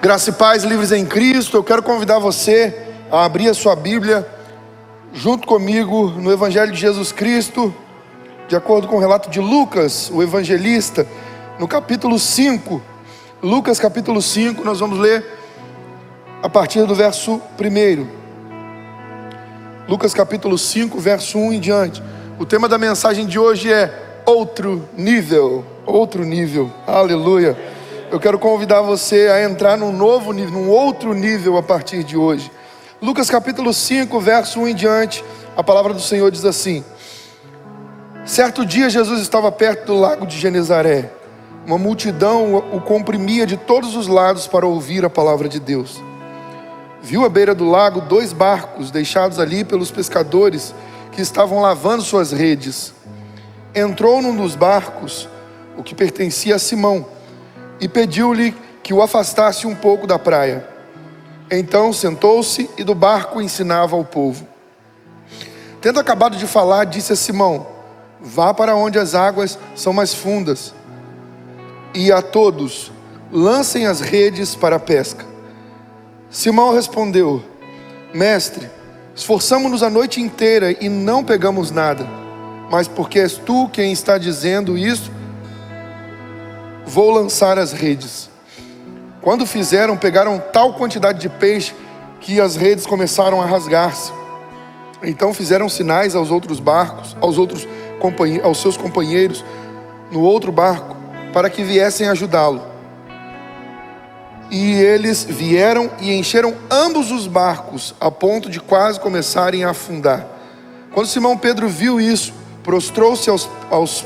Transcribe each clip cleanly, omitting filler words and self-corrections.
Graça e paz, livres em Cristo. Eu quero convidar você a abrir a sua Bíblia junto comigo no Evangelho de Jesus Cristo, de acordo com o relato de Lucas, o evangelista, no capítulo 5. Lucas capítulo 5, nós vamos ler a partir do verso 1. Lucas capítulo 5, verso 1 em diante. O tema da mensagem de hoje é outro nível. Outro nível, aleluia. Eu quero convidar você a entrar num novo nível, num outro nível a partir de hoje. Lucas capítulo 5, verso 1 em diante, a palavra do Senhor diz assim: certo dia Jesus estava perto do lago de Genezaré. Uma multidão o comprimia de todos os lados para ouvir a palavra de Deus. Viu à beira do lago 2 barcos deixados ali pelos pescadores que estavam lavando suas redes. Entrou num dos barcos, o que pertencia a Simão, e pediu-lhe que o afastasse um pouco da praia. Então sentou-se e do barco ensinava ao povo. Tendo acabado de falar, disse a Simão: vá para onde as águas são mais fundas, e a todos lancem as redes para a pesca. Simão respondeu: mestre, esforçamo-nos a noite inteira e não pegamos nada, mas porque és tu quem está dizendo isso, vou lançar as redes. Quando fizeram, pegaram tal quantidade de peixe que as redes começaram a rasgar-se. Então fizeram sinais aos outros barcos, aos seus companheiros no outro barco, para que viessem ajudá-lo. E eles vieram e encheram ambos os barcos, a ponto de quase começarem a afundar. Quando Simão Pedro viu isso, prostrou-se aos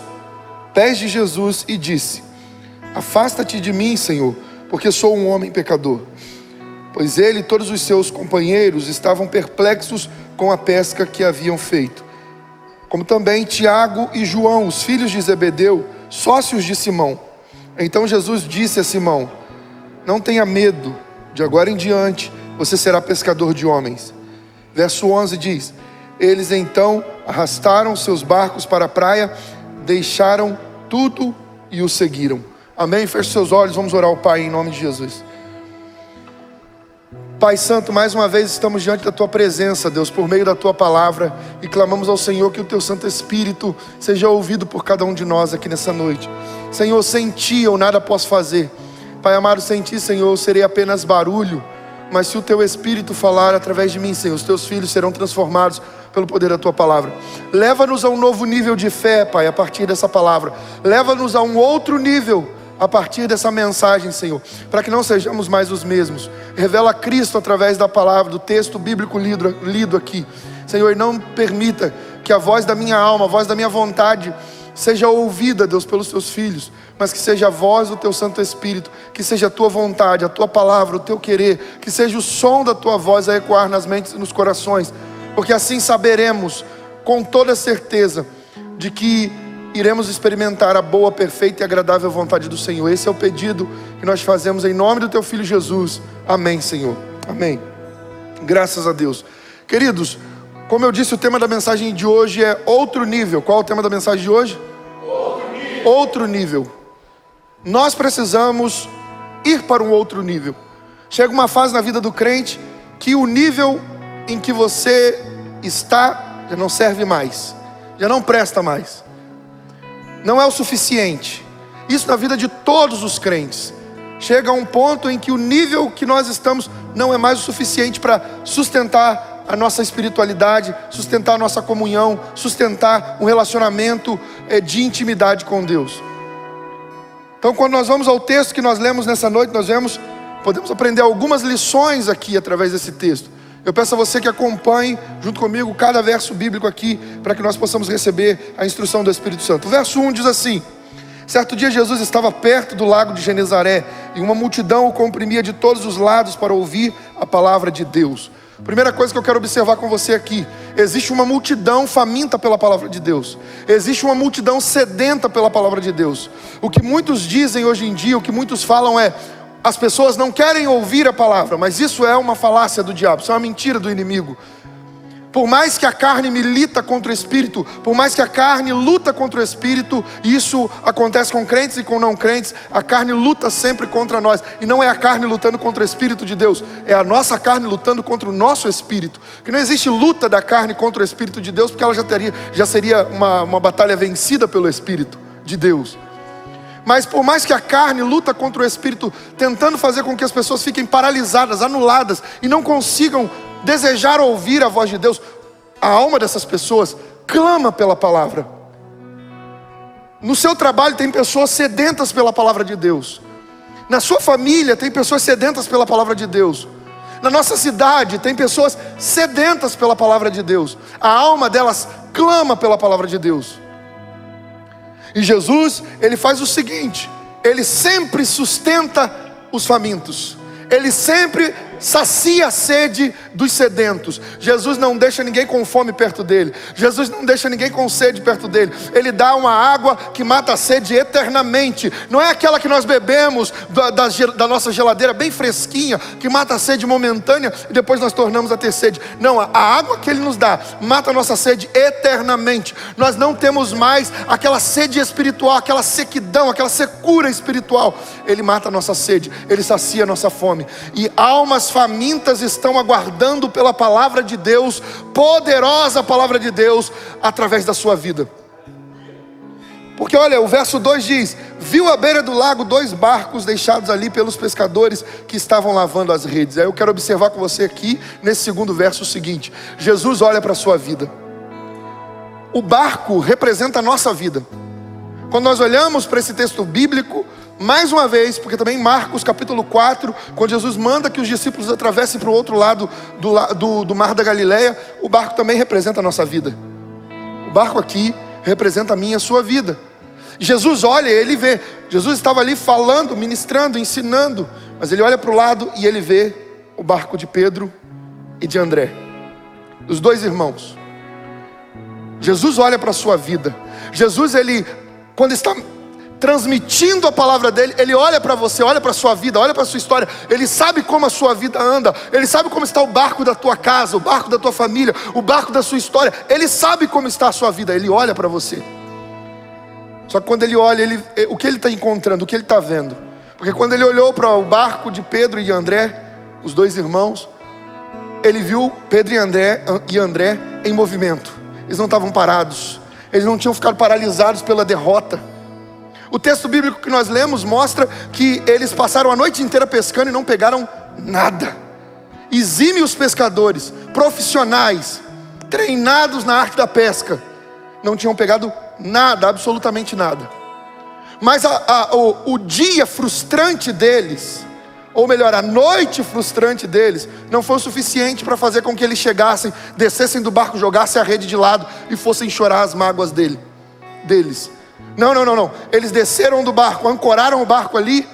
pés de Jesus e disse: afasta-te de mim, Senhor, porque sou um homem pecador. Pois ele e todos os seus companheiros estavam perplexos com a pesca que haviam feito, como também Tiago e João, os filhos de Zebedeu, sócios de Simão. Então Jesus disse a Simão: não tenha medo, de agora em diante você será pescador de homens. Verso 11 diz: eles então arrastaram seus barcos para a praia, deixaram tudo e o seguiram. Amém? Feche seus olhos, vamos orar ao Pai em nome de Jesus. Pai Santo, mais uma vez estamos diante da Tua presença, Deus, por meio da Tua palavra, e clamamos ao Senhor que o Teu Santo Espírito seja ouvido por cada um de nós aqui nessa noite. Senhor, sem Ti eu nada posso fazer. Pai amado, sem Ti, Senhor, eu serei apenas barulho, mas se o Teu Espírito falar através de mim, Senhor, os Teus filhos serão transformados pelo poder da Tua palavra. Leva-nos a um novo nível de fé, Pai, a partir dessa palavra. Leva-nos a um outro nível a partir dessa mensagem, Senhor, para que não sejamos mais os mesmos. Revela Cristo através da palavra, do texto bíblico lido aqui, Senhor, e não permita que a voz da minha alma, a voz da minha vontade seja ouvida, Deus, pelos Teus filhos, mas que seja a voz do Teu Santo Espírito, que seja a Tua vontade, a Tua palavra, o Teu querer, que seja o som da Tua voz a ecoar nas mentes e nos corações, porque assim saberemos com toda certeza de que iremos experimentar a boa, perfeita e agradável vontade do Senhor. Esse é o pedido que nós fazemos em nome do Teu Filho Jesus. Amém, Senhor. Amém. Graças a Deus. Queridos, como eu disse, o tema da mensagem de hoje é outro nível. Qual é o tema da mensagem de hoje? Outro nível. Outro nível. Nós precisamos ir para um outro nível. Chega uma fase na vida do crente que o nível em que você está já não serve mais, já não presta mais, não é o suficiente. Isso na vida de todos os crentes. Chega a um ponto em que o nível que nós estamos não é mais o suficiente para sustentar a nossa espiritualidade, sustentar a nossa comunhão, sustentar um relacionamento de intimidade com Deus. Então, quando nós vamos ao texto que nós lemos nessa noite, podemos aprender algumas lições aqui através desse texto. Eu peço a você que acompanhe junto comigo cada verso bíblico aqui, para que nós possamos receber a instrução do Espírito Santo. O verso 1 diz assim: certo dia Jesus estava perto do lago de Genezaré, e uma multidão o comprimia de todos os lados para ouvir a palavra de Deus. Primeira coisa que eu quero observar com você aqui: existe uma multidão faminta pela palavra de Deus. Existe uma multidão sedenta pela palavra de Deus. O que muitos dizem hoje em dia, o que muitos falam é: as pessoas não querem ouvir a palavra. Mas isso é uma falácia do diabo, isso é uma mentira do inimigo. Por mais que a carne milita contra o Espírito, por mais que a carne luta contra o Espírito, isso acontece com crentes e com não crentes, a carne luta sempre contra nós. E não é a carne lutando contra o Espírito de Deus, é a nossa carne lutando contra o nosso Espírito. Que não existe luta da carne contra o Espírito de Deus, porque ela já seria uma batalha vencida pelo Espírito de Deus. Mas por mais que a carne luta contra o Espírito, tentando fazer com que as pessoas fiquem paralisadas, anuladas, e não consigam desejar ouvir a voz de Deus, a alma dessas pessoas clama pela palavra. No seu trabalho tem pessoas sedentas pela palavra de Deus. Na sua família tem pessoas sedentas pela palavra de Deus. Na nossa cidade tem pessoas sedentas pela palavra de Deus. A alma delas clama pela palavra de Deus. E Jesus, ele faz o seguinte: ele sempre sustenta os famintos, ele sempre sacia a sede dos sedentos. Jesus não deixa ninguém com fome perto dele. Jesus não deixa ninguém com sede perto dele. Ele dá uma água que mata a sede eternamente. Não é aquela que nós bebemos da nossa geladeira bem fresquinha, que mata a sede momentânea e depois nós tornamos a ter sede. Não, a água que ele nos dá mata a nossa sede eternamente. Nós não temos mais aquela sede espiritual, aquela sequidão, aquela secura espiritual. Ele mata a nossa sede, ele sacia a nossa fome. E almas famintas estão aguardando pela palavra de Deus, poderosa palavra de Deus, através da sua vida. Porque olha, o verso 2 diz: viu à beira do lago 2 barcos deixados ali pelos pescadores que estavam lavando as redes. Aí eu quero observar com você aqui, nesse segundo verso, o seguinte: Jesus olha para a sua vida. O barco representa a nossa vida. Quando nós olhamos para esse texto bíblico, mais uma vez, porque também em Marcos capítulo 4, quando Jesus manda que os discípulos atravessem para o outro lado do mar da Galileia, o barco também representa a nossa vida. O barco aqui representa a minha e a sua vida. Jesus olha, ele vê. Jesus estava ali falando, ministrando, ensinando, mas ele olha para o lado e ele vê o barco de Pedro e de André, os 2 irmãos. Jesus olha para a sua vida. Jesus, ele, quando está transmitindo a palavra dele, ele olha para você, olha para a sua vida, olha para a sua história. Ele sabe como a sua vida anda. Ele sabe como está o barco da tua casa, o barco da tua família, o barco da sua história. Ele sabe como está a sua vida. Ele olha para você. Só que quando ele olha, o que ele está encontrando, o que ele está vendo? Porque quando ele olhou para o barco de Pedro e André, os 2 irmãos, ele viu Pedro e André em movimento. Eles não estavam parados. Eles não tinham ficado paralisados pela derrota. O texto bíblico que nós lemos mostra que eles passaram a noite inteira pescando e não pegaram nada. Exímios pescadores, profissionais, treinados na arte da pesca, não tinham pegado nada, absolutamente nada. Mas o dia frustrante deles, ou melhor, a noite frustrante deles, não foi o suficiente para fazer com que eles chegassem, descessem do barco, jogassem a rede de lado e fossem chorar as mágoas deles. Não. Eles desceram do barco, ancoraram o barco ali,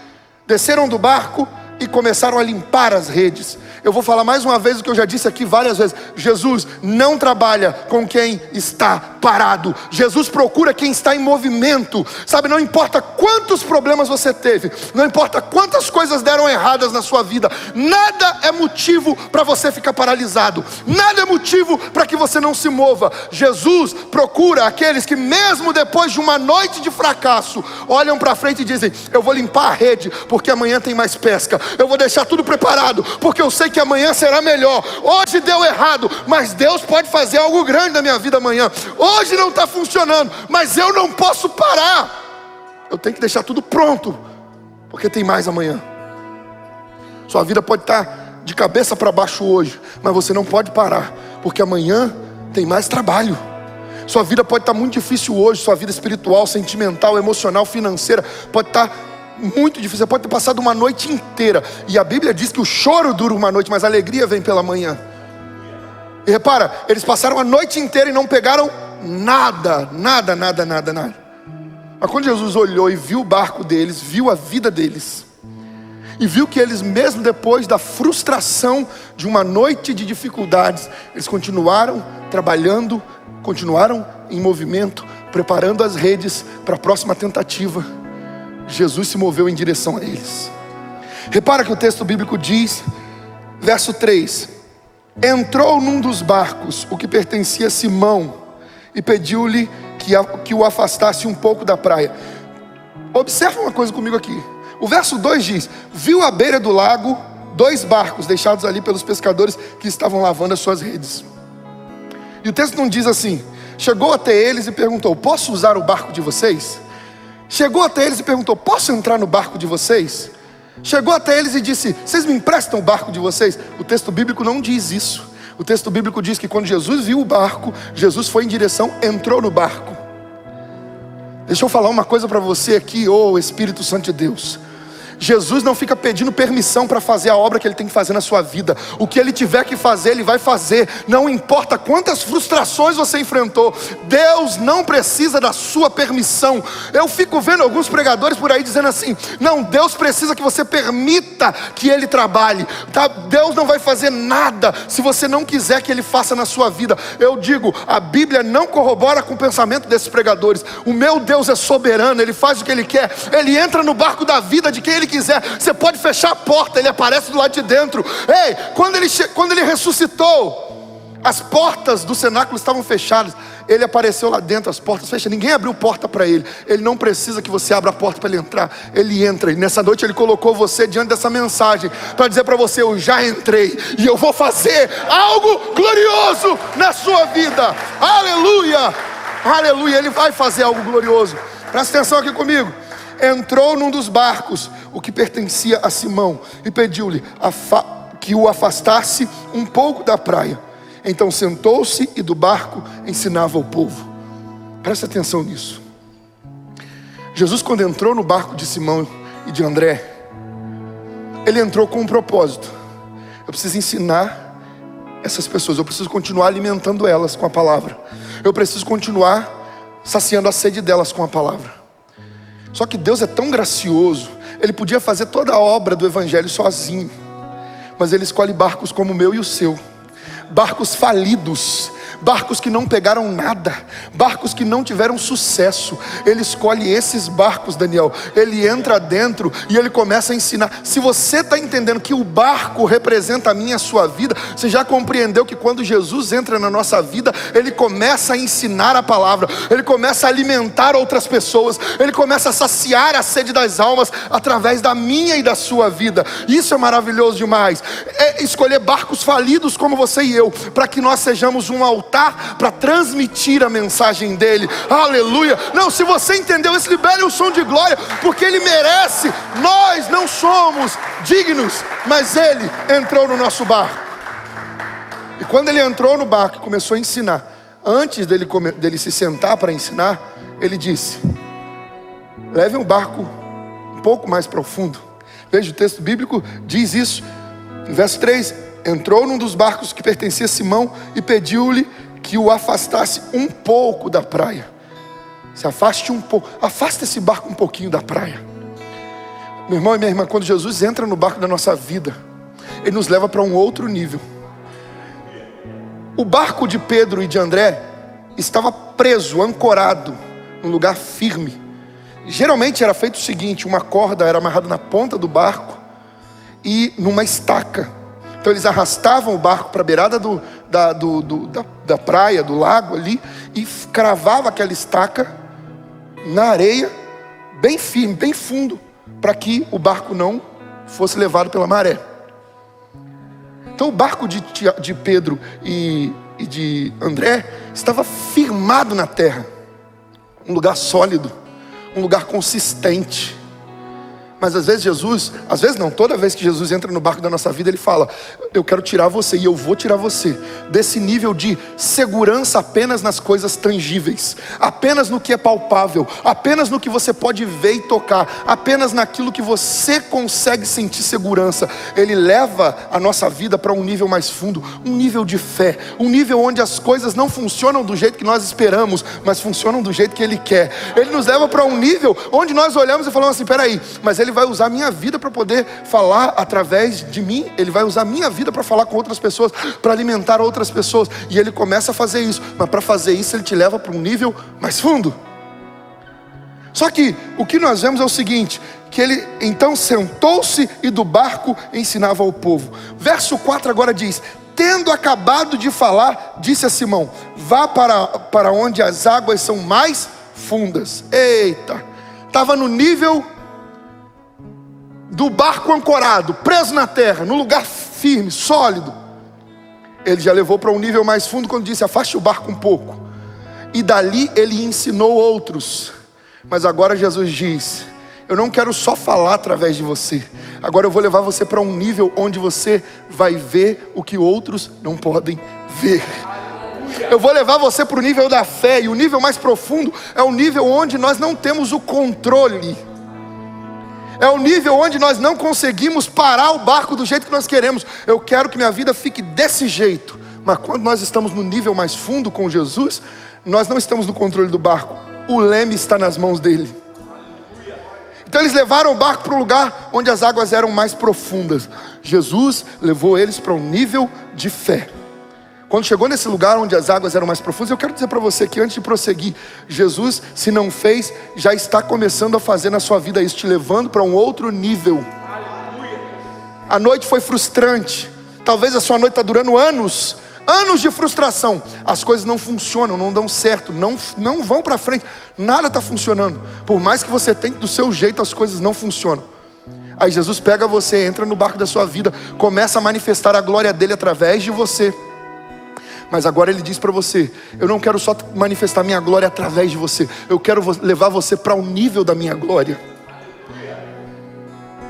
desceram do barco e começaram a limpar as redes. Eu vou falar mais uma vez o que eu já disse aqui várias vezes: Jesus não trabalha com quem está parado. Jesus procura quem está em movimento. Sabe, não importa quantos problemas você teve, não importa quantas coisas deram erradas na sua vida, nada é motivo para você ficar paralisado. Nada é motivo para que você não se mova. Jesus procura aqueles que mesmo depois de uma noite de fracasso, olham para frente e dizem: eu vou limpar a rede, porque amanhã tem mais pesca. Eu vou deixar tudo preparado, porque eu sei que amanhã será melhor. Hoje deu errado, mas Deus pode fazer algo grande na minha vida amanhã. Hoje não está funcionando, mas eu não posso parar. Eu tenho que deixar tudo pronto, porque tem mais amanhã. Sua vida pode estar de cabeça para baixo hoje, mas você não pode parar, porque amanhã tem mais trabalho. Sua vida pode estar muito difícil hoje, sua vida espiritual, sentimental, emocional, financeira pode estar muito difícil. Você pode ter passado uma noite inteira, e a Bíblia diz que o choro dura uma noite, mas a alegria vem pela manhã. E repara, eles passaram a noite inteira e não pegaram nada. Mas quando Jesus olhou e viu o barco deles, viu a vida deles, e viu que eles, mesmo depois da frustração de uma noite de dificuldades, eles continuaram trabalhando, continuaram em movimento, preparando as redes para a próxima tentativa. Jesus se moveu em direção a eles. Repara que o texto bíblico diz, verso 3: entrou num dos barcos, o que pertencia a Simão, e pediu-lhe que o afastasse um pouco da praia. Observa uma coisa comigo aqui. O verso 2 diz: viu à beira do lago 2 barcos deixados ali pelos pescadores que estavam lavando as suas redes. E o texto não diz assim: chegou até eles e perguntou: posso usar o barco de vocês? Chegou até eles e perguntou: posso entrar no barco de vocês? Chegou até eles e disse: vocês me emprestam o barco de vocês? O texto bíblico não diz isso. O texto bíblico diz que quando Jesus viu o barco, Jesus foi em direção, entrou no barco. Deixa eu falar uma coisa para você aqui, ô Espírito Santo de Deus. Jesus não fica pedindo permissão para fazer a obra que Ele tem que fazer na sua vida. O que Ele tiver que fazer, Ele vai fazer. Não importa quantas frustrações você enfrentou, Deus não precisa da sua permissão. Eu fico vendo alguns pregadores por aí dizendo assim: não, Deus precisa que você permita que Ele trabalhe, tá? Deus não vai fazer nada se você não quiser que Ele faça na sua vida. Eu digo, a Bíblia não corrobora com o pensamento desses pregadores. O meu Deus é soberano, Ele faz o que Ele quer. Ele entra no barco da vida de quem Ele quiser. Você pode fechar a porta, Ele aparece do lado de dentro. Ei, quando ele ressuscitou, as portas do cenáculo estavam fechadas. Ele apareceu lá dentro, as portas fechadas. Ninguém abriu porta para Ele. Ele não precisa que você abra a porta para Ele entrar. Ele entra. E nessa noite Ele colocou você diante dessa mensagem para dizer para você: eu já entrei e eu vou fazer algo glorioso na sua vida. Aleluia, aleluia. Ele vai fazer algo glorioso. Presta atenção aqui comigo. Entrou num dos barcos, o que pertencia a Simão, e pediu-lhe que o afastasse um pouco da praia. Então sentou-se e do barco ensinava o povo. Presta atenção nisso. Jesus, quando entrou no barco de Simão e de André, Ele entrou com um propósito: eu preciso ensinar essas pessoas, eu preciso continuar alimentando elas com a palavra, eu preciso continuar saciando a sede delas com a palavra. Só que Deus é tão gracioso, Ele podia fazer toda a obra do Evangelho sozinho, mas Ele escolhe barcos como o meu e o seu. Barcos falidos, barcos que não pegaram nada, barcos que não tiveram sucesso. Ele escolhe esses barcos, Daniel. Ele entra dentro e Ele começa a ensinar. Se você está entendendo que o barco representa a minha e a sua vida, você já compreendeu que quando Jesus entra na nossa vida, Ele começa a ensinar a palavra, Ele começa a alimentar outras pessoas, Ele começa a saciar a sede das almas através da minha e da sua vida. Isso é maravilhoso demais. É escolher barcos falidos como você e eu, para que nós sejamos um altar para transmitir a mensagem dEle. Aleluia. Não, se você entendeu isso, libere o som de glória, porque Ele merece. Nós não somos dignos, mas Ele entrou no nosso barco. E quando Ele entrou no barco e começou a ensinar, antes dele se sentar para ensinar, Ele disse: leve o barco um pouco mais profundo. Veja, o texto bíblico diz isso. No verso 3, entrou num dos barcos que pertencia a Simão e pediu-lhe que o afastasse um pouco da praia. Se afaste um pouco, afasta esse barco um pouquinho da praia. Meu irmão e minha irmã, quando Jesus entra no barco da nossa vida, Ele nos leva para um outro nível. O barco de Pedro e de André estava preso, ancorado, num lugar firme. Geralmente era feito o seguinte: uma corda era amarrada na ponta do barco e numa estaca. Então eles arrastavam o barco para a beirada da praia, do lago ali, e cravava aquela estaca na areia, bem firme, bem fundo, para que o barco não fosse levado pela maré. Então o barco de Pedro e de André estava firmado na terra, um lugar sólido, um lugar consistente. Mas às vezes não, toda vez que Jesus entra no barco da nossa vida, Ele fala: eu quero tirar você, e eu vou tirar você desse nível de segurança apenas nas coisas tangíveis, apenas no que é palpável, apenas no que você pode ver e tocar, apenas naquilo que você consegue sentir segurança. Ele leva a nossa vida para um nível mais fundo, um nível de fé, um nível onde as coisas não funcionam do jeito que nós esperamos, mas funcionam do jeito que Ele quer. Ele nos leva para um nível onde nós olhamos e falamos assim: peraí, mas Ele vai usar a minha vida para poder falar através de mim. Ele vai usar a minha vida para falar com outras pessoas, para alimentar outras pessoas. E Ele começa a fazer isso. Mas para fazer isso, Ele te leva para um nível mais fundo. Só que o que nós vemos é o seguinte: que Ele então sentou-se e do barco ensinava ao povo. Verso 4 agora diz: tendo acabado de falar, disse a Simão: vá para onde as águas são mais fundas. Eita, estava no nível do barco ancorado, preso na terra, num lugar firme, sólido. Ele já levou para um nível mais fundo quando disse: afaste o barco um pouco. E dali ele ensinou outros. Mas agora Jesus diz: eu não quero só falar através de você, agora eu vou levar você para um nível onde você vai ver o que outros não podem ver. Eu vou levar você para o nível da fé. E o nível mais profundo é o nível onde nós não temos o controle. É o nível onde nós não conseguimos parar o barco do jeito que nós queremos. Eu quero que minha vida fique desse jeito. Mas quando nós estamos no nível mais fundo com Jesus, nós não estamos no controle do barco. O leme está nas mãos dele. Então eles levaram o barco para um lugar onde as águas eram mais profundas. Jesus levou eles para um nível de fé. Quando chegou nesse lugar onde as águas eram mais profundas, eu quero dizer para você que antes de prosseguir, Jesus, se não fez, já está começando a fazer na sua vida isso, te levando para um outro nível. A noite foi frustrante. Talvez a sua noite está durando anos de frustração. As coisas não funcionam, não dão certo, não vão para frente. Nada está funcionando. Por mais que você tente do seu jeito, as coisas não funcionam. Aí Jesus pega você, entra no barco da sua vida, começa a manifestar a glória dele através de você. Mas agora ele diz para você: eu não quero só manifestar minha glória através de você, eu quero levar você para o nível da minha glória.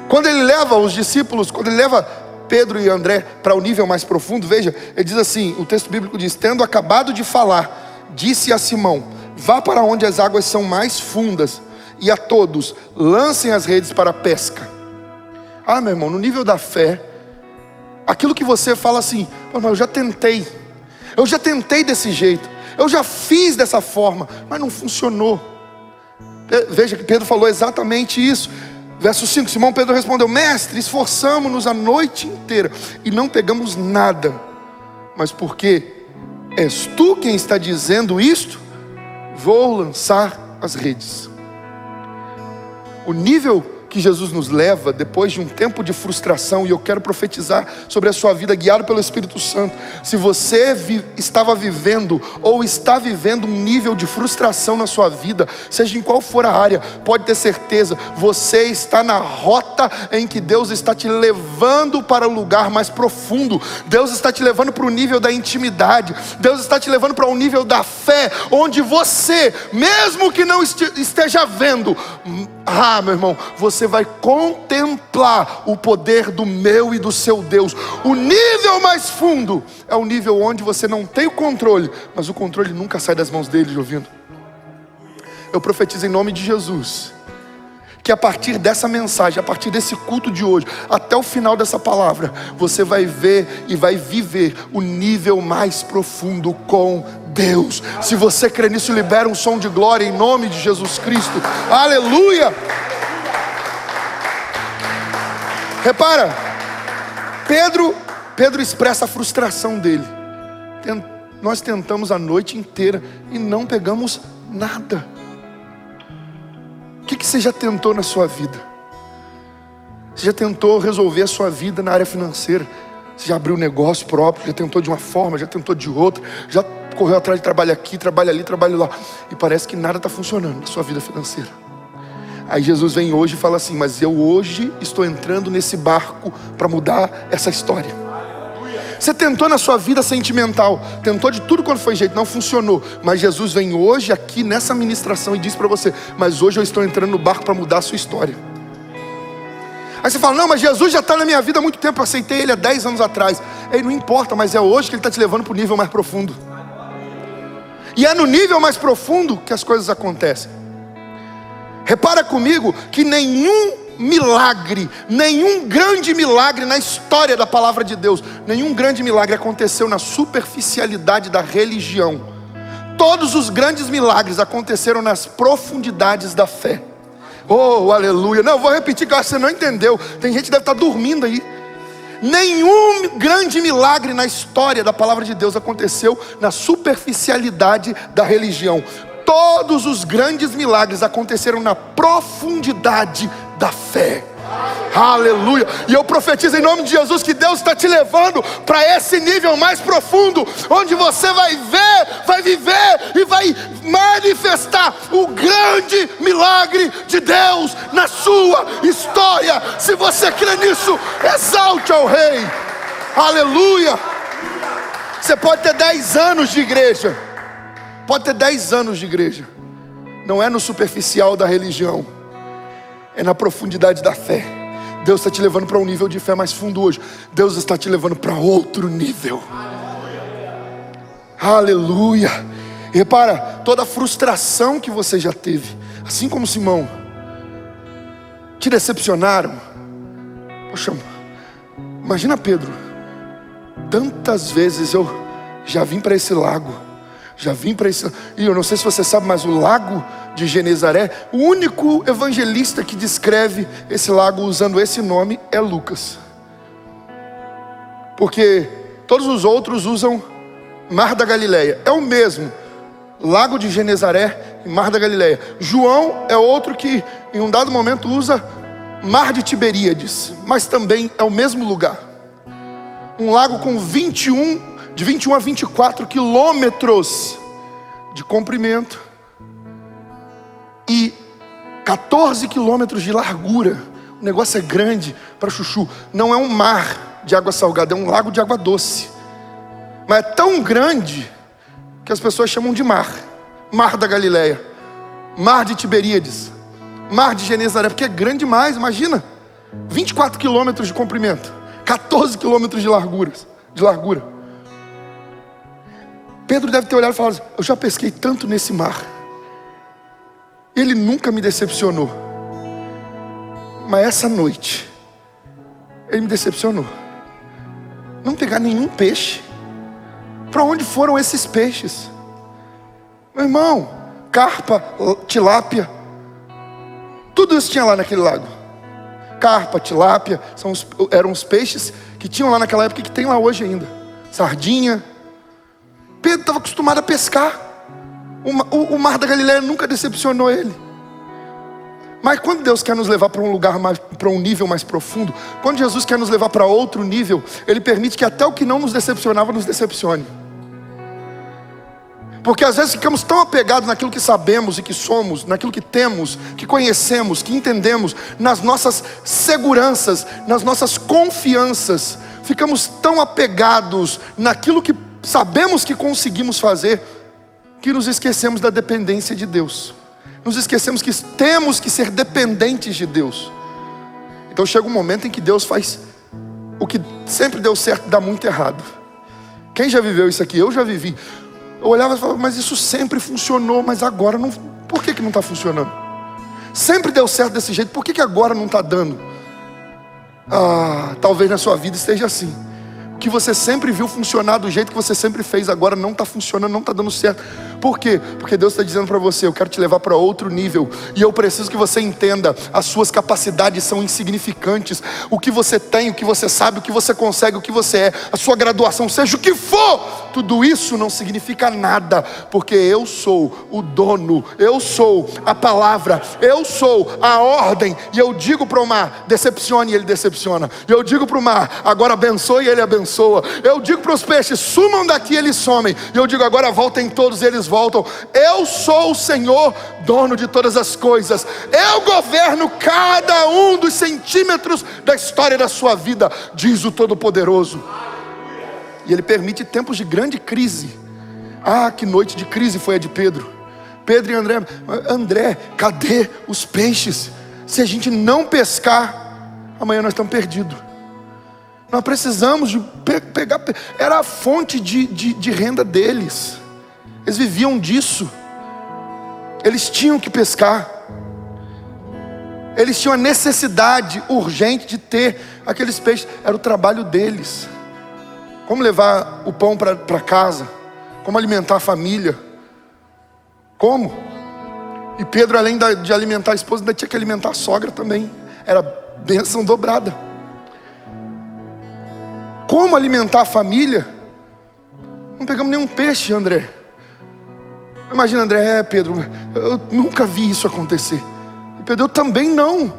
Quando ele leva os discípulos, quando ele leva Pedro e André para o nível mais profundo, veja, ele diz assim, o texto bíblico diz: tendo acabado de falar, disse a Simão: vá para onde as águas são mais fundas, e a todos lancem as redes para a pesca. Meu irmão, no nível da fé, aquilo que você fala assim: mas eu já tentei desse jeito, eu já fiz dessa forma, mas não funcionou. Veja que Pedro falou exatamente isso. Verso 5, Simão Pedro respondeu: mestre, esforçamo-nos a noite inteira e não pegamos nada, mas porque és tu quem está dizendo isto, vou lançar as redes. O nível que Jesus nos leva depois de um tempo de frustração, e eu quero profetizar sobre a sua vida guiado pelo Espírito Santo. Se você estava vivendo ou está vivendo um nível de frustração na sua vida, seja em qual for a área, pode ter certeza, você está na rota em que Deus está te levando para o lugar mais profundo. Deus está te levando para o nível da intimidade. Deus está te levando para um nível da fé, onde você, mesmo que não esteja vendo, meu irmão, você vai contemplar o poder do meu e do seu Deus. O nível mais fundo é o nível onde você não tem o controle, mas o controle nunca sai das mãos dele, ouvindo. Eu profetizo em nome de Jesus que a partir dessa mensagem, a partir desse culto de hoje, até o final dessa palavra, você vai ver e vai viver o nível mais profundo com Deus. Se você crê nisso, libera um som de glória em nome de Jesus Cristo. Aleluia! Repara, Pedro expressa a frustração dele. Nós tentamos a noite inteira e não pegamos nada. O que você já tentou na sua vida? Você já tentou resolver a sua vida na área financeira? Você já abriu um negócio próprio, já tentou de uma forma, já tentou de outra, já correu atrás de trabalho aqui, trabalho ali, trabalho lá, e parece que nada está funcionando na sua vida financeira. Aí Jesus vem hoje e fala assim: mas eu hoje estou entrando nesse barco para mudar essa história. Você tentou na sua vida sentimental, tentou de tudo quanto foi jeito, não funcionou. Mas Jesus vem hoje aqui nessa ministração e diz para você: mas hoje eu estou entrando no barco para mudar a sua história. Aí você fala: não, mas Jesus já está na minha vida há muito tempo, eu aceitei Ele há 10 anos atrás. Aí não importa, mas é hoje que Ele está te levando para o nível mais profundo. E é no nível mais profundo que as coisas acontecem. Repara comigo que nenhum grande milagre na história da palavra de Deus, nenhum grande milagre aconteceu na superficialidade da religião. Todos os grandes milagres aconteceram nas profundidades da fé. Oh, aleluia. Não, eu vou repetir que eu acho que você não entendeu. Tem gente que deve estar dormindo aí. Nenhum grande milagre na história da palavra de Deus aconteceu na superficialidade da religião. Todos os grandes milagres aconteceram na profundidade da fé. Aleluia. E eu profetizo em nome de Jesus que Deus está te levando para esse nível mais profundo, onde você vai ver, vai viver e vai manifestar o grande milagre de Deus na sua história. Se você crê nisso, exalte ao Rei. Aleluia. Você pode ter 10 anos de igreja, pode ter 10 anos de igreja, não é no superficial da religião, é na profundidade da fé. Deus está te levando para um nível de fé mais fundo hoje. Deus está te levando para outro nível. Aleluia. E repara, toda a frustração que você já teve, assim como Simão, te decepcionaram. Poxa, imagina Pedro. Tantas vezes eu já vim para esse lago, e eu não sei se você sabe, mas o lago de Genezaré, o único evangelista que descreve esse lago usando esse nome é Lucas, porque todos os outros usam Mar da Galileia, é o mesmo, lago de Genezaré e Mar da Galileia. João é outro que em um dado momento usa Mar de Tiberíades, mas também é o mesmo lugar. Um lago com de 21 a 24 quilômetros de comprimento e 14 quilômetros de largura. O negócio é grande para chuchu. Não é um mar de água salgada, é um lago de água doce. Mas é tão grande que as pessoas chamam de mar. Mar da Galileia, Mar de Tiberíades, Mar de Genezaré, porque é grande demais, imagina. 24 quilômetros de comprimento, 14 quilômetros de largura. Pedro deve ter olhado e falado: eu já pesquei tanto nesse mar, ele nunca me decepcionou, mas essa noite ele me decepcionou. Não pegar nenhum peixe. Para onde foram esses peixes? Meu irmão, carpa, tilápia, tudo isso tinha lá naquele lago. Carpa, tilápia, eram os peixes que tinham lá naquela época e que tem lá hoje ainda. Sardinha. Pedro estava acostumado a pescar. O mar da Galileia nunca decepcionou ele. Mas quando Deus quer nos levar para um lugar para um nível mais profundo, quando Jesus quer nos levar para outro nível, Ele permite que até o que não nos decepcionava nos decepcione. Porque às vezes ficamos tão apegados naquilo que sabemos e que somos, naquilo que temos, que conhecemos, que entendemos, nas nossas seguranças, nas nossas confianças. Ficamos tão apegados naquilo que sabemos que conseguimos fazer, que nos esquecemos da dependência de Deus. Nos esquecemos que temos que ser dependentes de Deus. Então chega um momento em que Deus faz o que sempre deu certo, dá muito errado. Quem já viveu isso aqui? Eu já vivi. Eu olhava e falava: mas isso sempre funcionou, mas agora não. Por que não está funcionando? Sempre deu certo desse jeito, por que agora não está dando? Talvez na sua vida esteja assim. O que você sempre viu funcionar do jeito que você sempre fez, agora não está funcionando, não está dando certo. Por quê? Porque Deus está dizendo para você: eu quero te levar para outro nível, e eu preciso que você entenda, as suas capacidades são insignificantes. O que você tem, o que você sabe, o que você consegue, o que você é, a sua graduação, seja o que for, tudo isso não significa nada, porque eu sou o dono, eu sou a palavra, eu sou a ordem. E eu digo para o mar: decepcione, e ele decepciona. E eu digo para o mar: agora abençoe, e ele abençoa. Eu digo para os peixes: sumam daqui, eles somem. E eu digo: agora voltem todos, eles voltam. Eu sou o Senhor, dono de todas as coisas. Eu governo cada um dos centímetros da história da sua vida, diz o Todo-Poderoso. E Ele permite tempos de grande crise. Que noite de crise foi a de Pedro. Pedro e André: André, cadê os peixes? Se a gente não pescar, amanhã nós estamos perdidos. Nós precisamos de pegar. Era a fonte de renda deles. Eles viviam disso. Eles tinham que pescar. Eles tinham a necessidade urgente de ter aqueles peixes. Era o trabalho deles. Como levar o pão para casa? Como alimentar a família? Como? E Pedro, além de alimentar a esposa, ainda tinha que alimentar a sogra também. Era bênção dobrada. Como alimentar a família? Não pegamos nenhum peixe, André. Imagina, André: Pedro, eu nunca vi isso acontecer. E Pedro: eu também não.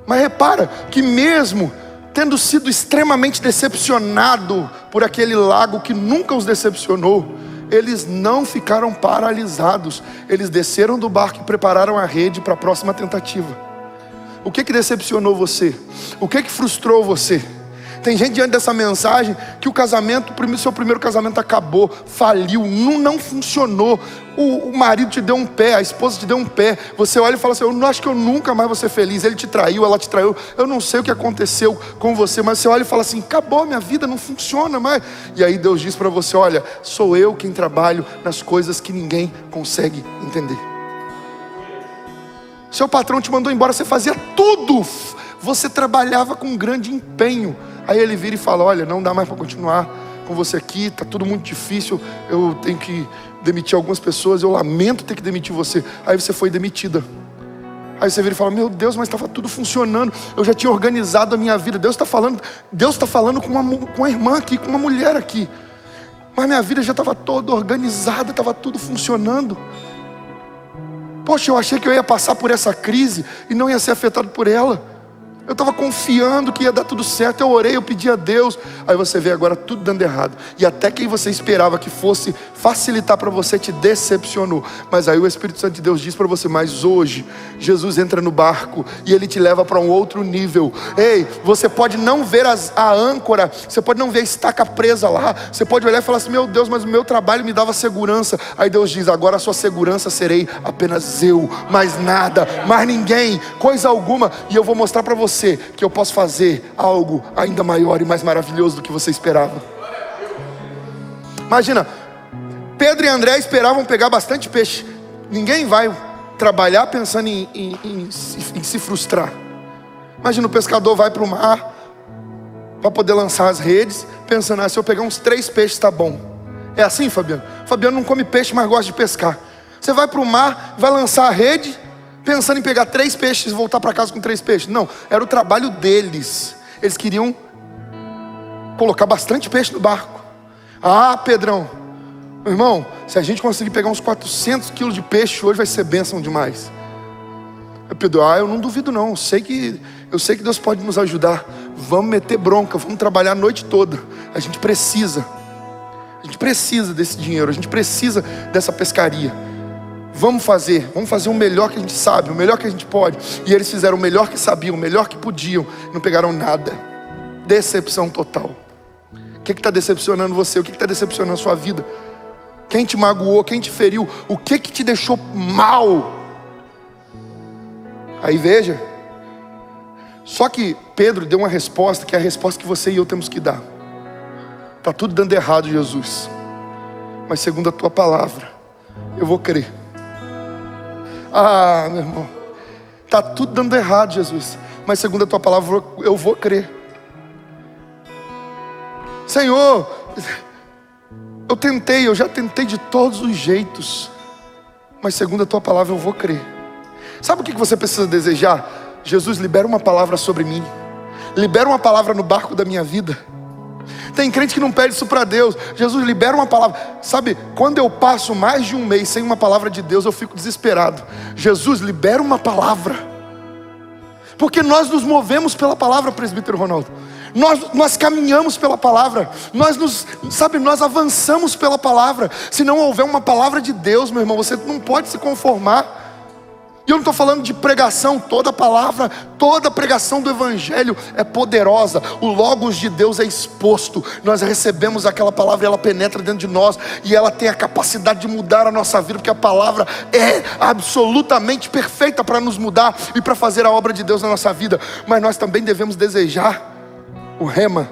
Mas repara que mesmo tendo sido extremamente decepcionado por aquele lago que nunca os decepcionou, eles não ficaram paralisados. Eles desceram do barco e prepararam a rede para a próxima tentativa. O que decepcionou você? O que frustrou você? Tem gente diante dessa mensagem que o casamento, seu primeiro casamento acabou, faliu, não funcionou. O marido te deu um pé, a esposa te deu um pé. Você olha e fala assim: eu não acho que eu nunca mais vou ser feliz. Ele te traiu, ela te traiu. Eu não sei o que aconteceu com você, mas você olha e fala assim: acabou, minha vida não funciona mais. E aí Deus diz para você: olha, sou eu quem trabalho nas coisas que ninguém consegue entender. Seu patrão te mandou embora, você fazia tudo, você trabalhava com grande empenho. Aí ele vira e fala: olha, não dá mais para continuar com você aqui, está tudo muito difícil, eu tenho que demitir algumas pessoas, eu lamento ter que demitir você. Aí você foi demitida. Aí você vira e fala: meu Deus, mas estava tudo funcionando, eu já tinha organizado a minha vida. Deus está falando com uma irmã aqui, com uma mulher aqui, mas minha vida já estava toda organizada, estava tudo funcionando. Poxa, eu achei que eu ia passar por essa crise e não ia ser afetado por ela. Eu estava confiando que ia dar tudo certo. Eu orei, eu pedi a Deus. Aí você vê agora tudo dando errado. E até quem você esperava que fosse facilitar para você te decepcionou. Mas aí o Espírito Santo de Deus diz para você: mas hoje Jesus entra no barco e Ele te leva para um outro nível. Ei, você pode não ver a âncora, você pode não ver a estaca presa lá, você pode olhar e falar assim: meu Deus, mas o meu trabalho me dava segurança. Aí Deus diz: agora a sua segurança serei apenas eu, mais nada, mais ninguém, coisa alguma. E eu vou mostrar para você que eu posso fazer algo ainda maior e mais maravilhoso do que você esperava. Imagina, Pedro e André esperavam pegar bastante peixe. Ninguém vai trabalhar pensando em se frustrar. Imagina, o pescador vai para o mar para poder lançar as redes, pensando: se eu pegar uns 3 peixes tá bom. É assim, Fabiano? Fabiano não come peixe, mas gosta de pescar. Você vai para o mar, vai lançar a rede, pensando em pegar 3 peixes e voltar para casa com 3 peixes. Não, era o trabalho deles. Eles queriam colocar bastante peixe no barco. Ah, Pedrão, meu irmão, se a gente conseguir pegar uns 400 quilos de peixe hoje, vai ser bênção demais. Pedro: eu não duvido não, eu sei que Deus pode nos ajudar. Vamos meter bronca, vamos trabalhar a noite toda. A gente precisa desse dinheiro, a gente precisa dessa pescaria. Vamos fazer o melhor que a gente sabe, o melhor que a gente pode. E eles fizeram o melhor que sabiam, o melhor que podiam. Não pegaram nada. Decepção total. O que está decepcionando você? O que está decepcionando a sua vida? Quem te magoou? Quem te feriu? O que te deixou mal? Aí veja. Só que Pedro deu uma resposta, que é a resposta que você e eu temos que dar. Está tudo dando errado, Jesus, mas segundo a tua palavra, eu vou crer. Ah, meu irmão, está tudo dando errado, Jesus, mas segundo a tua palavra eu vou crer. Senhor, eu já tentei de todos os jeitos, mas segundo a tua palavra eu vou crer. Sabe o que você precisa desejar? Jesus, libera uma palavra sobre mim, libera uma palavra no barco da minha vida. Tem crente que não pede isso para Deus. Jesus, libera uma palavra. Sabe, quando eu passo mais de um mês sem uma palavra de Deus, eu fico desesperado. Jesus, libera uma palavra. Porque nós nos movemos pela palavra, presbítero Ronaldo. Nós caminhamos pela palavra. Nós avançamos pela palavra. Se não houver uma palavra de Deus, meu irmão, você não pode se conformar. E eu não estou falando de pregação. Toda palavra, toda pregação do Evangelho é poderosa. O Logos de Deus é exposto. Nós recebemos aquela palavra e ela penetra dentro de nós. E ela tem a capacidade de mudar a nossa vida. Porque a palavra é absolutamente perfeita para nos mudar e para fazer a obra de Deus na nossa vida. Mas nós também devemos desejar o rema.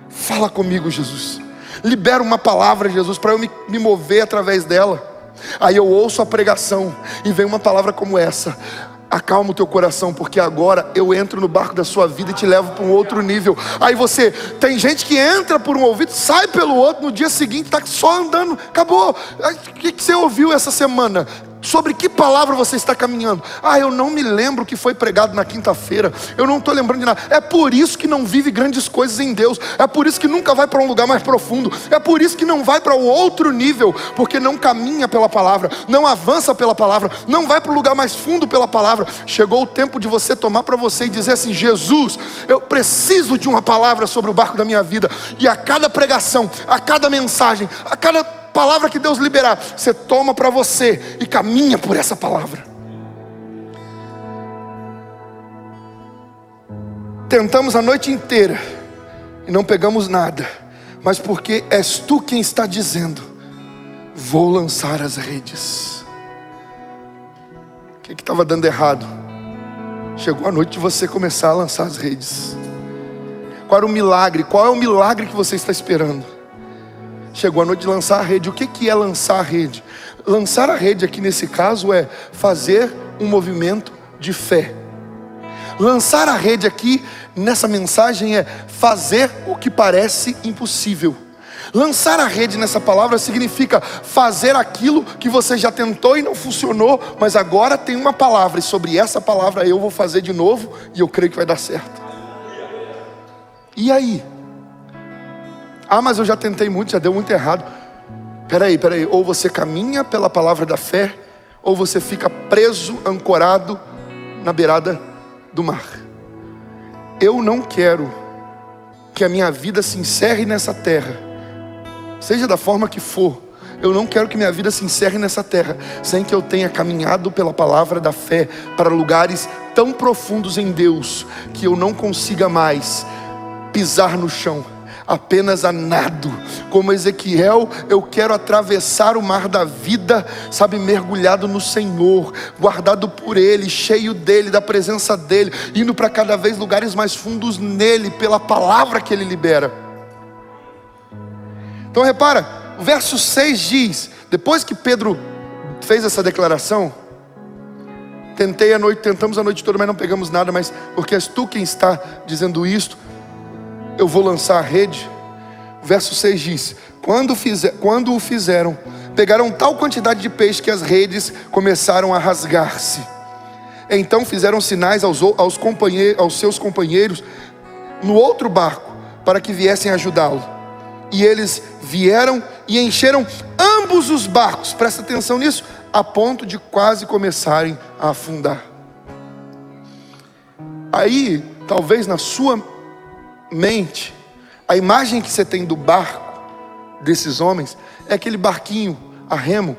Fala comigo, Jesus. Libera uma palavra, Jesus, para eu me mover através dela. Aí eu ouço a pregação e vem uma palavra como essa: acalma o teu coração, porque agora eu entro no barco da sua vida e te levo para um outro nível. Aí tem gente que entra por um ouvido, sai pelo outro, no dia seguinte está só andando, acabou. O que você ouviu essa semana? Sobre que palavra você está caminhando? Eu não me lembro o que foi pregado na quinta-feira. Eu não estou lembrando de nada. É por isso que não vive grandes coisas em Deus. É por isso que nunca vai para um lugar mais profundo. É por isso que não vai para o outro nível. Porque não caminha pela palavra, não avança pela palavra, não vai para o lugar mais fundo pela palavra. Chegou o tempo de você tomar para você e dizer assim: Jesus, eu preciso de uma palavra sobre o barco da minha vida. E a cada pregação, a cada mensagem, a cada palavra que Deus liberar, você toma para você e caminha por essa palavra. Tentamos a noite inteira e não pegamos nada, mas porque és tu quem está dizendo: vou lançar as redes. O que estava dando errado? Chegou a noite de você começar a lançar as redes. Qual era o milagre? Qual é o milagre que você está esperando? Chegou a noite de lançar a rede. O que é lançar a rede? Lançar a rede aqui nesse caso é fazer um movimento de fé. Lançar a rede aqui nessa mensagem é fazer o que parece impossível. Lançar a rede nessa palavra significa fazer aquilo que você já tentou e não funcionou, mas agora tem uma palavra, e sobre essa palavra eu vou fazer de novo e eu creio que vai dar certo. E aí? Mas eu já tentei muito, já deu muito errado. Peraí, ou você caminha pela palavra da fé, ou você fica preso, ancorado na beirada do mar. Eu não quero que a minha vida se encerre nessa terra, seja da forma que for. Eu não quero que minha vida se encerre nessa terra sem que eu tenha caminhado pela palavra da fé para lugares tão profundos em Deus que eu não consiga mais pisar no chão, apenas a nado. Como Ezequiel, eu quero atravessar o mar da vida, mergulhado no Senhor, guardado por Ele, cheio dEle, da presença dEle, indo para cada vez lugares mais fundos nele, pela palavra que Ele libera. Então repara, o verso 6 diz, depois que Pedro fez essa declaração: tentamos a noite toda, mas não pegamos nada, mas porque és tu quem está dizendo isto, eu vou lançar a rede. O verso 6 diz: quando o fizeram, pegaram tal quantidade de peixe que as redes começaram a rasgar-se. Então fizeram sinais aos seus companheiros no outro barco, para que viessem ajudá-lo. E eles vieram e encheram ambos os barcos, presta atenção nisso, a ponto de quase começarem a afundar. Aí, talvez na sua mente, a imagem que você tem do barco desses homens é aquele barquinho a remo,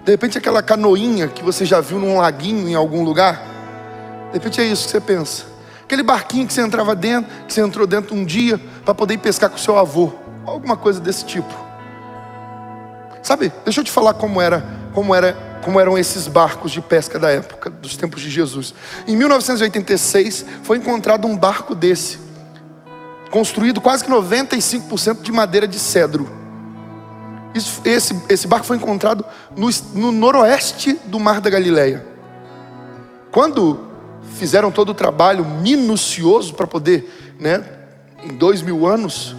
de repente aquela canoinha que você já viu num laguinho em algum lugar. De repente é isso que você pensa, aquele barquinho que você entrava dentro, que você entrou dentro um dia para poder ir pescar com o seu avô, alguma coisa desse tipo. Deixa eu te falar como eram esses barcos de pesca da época, dos tempos de Jesus. Em 1986 foi encontrado um barco desse, construído quase que 95% de madeira de cedro. Esse barco foi encontrado no noroeste do Mar da Galileia. Quando fizeram todo o trabalho minucioso para poder, em 2000 anos,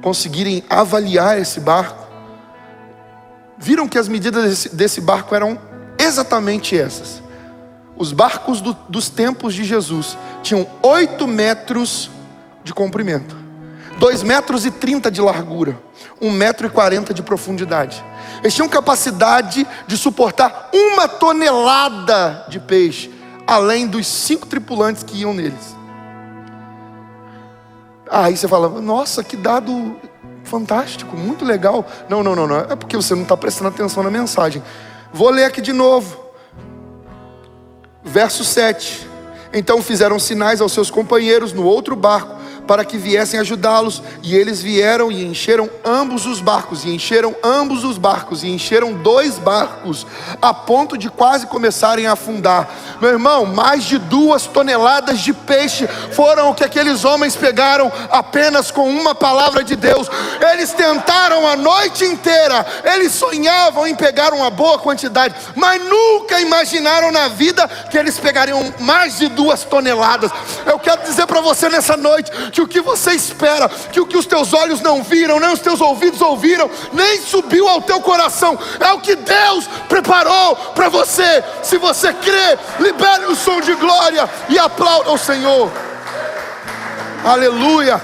conseguirem avaliar esse barco, viram que as medidas desse barco eram exatamente essas. Os barcos dos tempos de Jesus tinham 8 metros de comprimento, 2,30 metros de largura, 1,40 metro de profundidade. Eles tinham capacidade de suportar 1 tonelada de peixe, além dos 5 tripulantes que iam neles. Aí você fala: nossa, que dado fantástico, muito legal. Não, é porque você não está prestando atenção na mensagem. Vou ler aqui de novo, verso 7. Então fizeram sinais aos seus companheiros no outro barco, para que viessem ajudá-los, e eles vieram e encheram ambos os barcos, e encheram 2 barcos, a ponto de quase começarem a afundar. Meu irmão, mais de 2 toneladas de peixe foram o que aqueles homens pegaram apenas com uma palavra de Deus. Eles tentaram a noite inteira, eles sonhavam em pegar uma boa quantidade, mas nunca imaginaram na vida que eles pegariam mais de 2 toneladas. Eu quero dizer para você nessa noite que que o que você espera, que o que os teus olhos não viram, nem os teus ouvidos ouviram, nem subiu ao teu coração, é o que Deus preparou para você. Se você crê, libere o som de glória e aplauda o Senhor. Aleluia.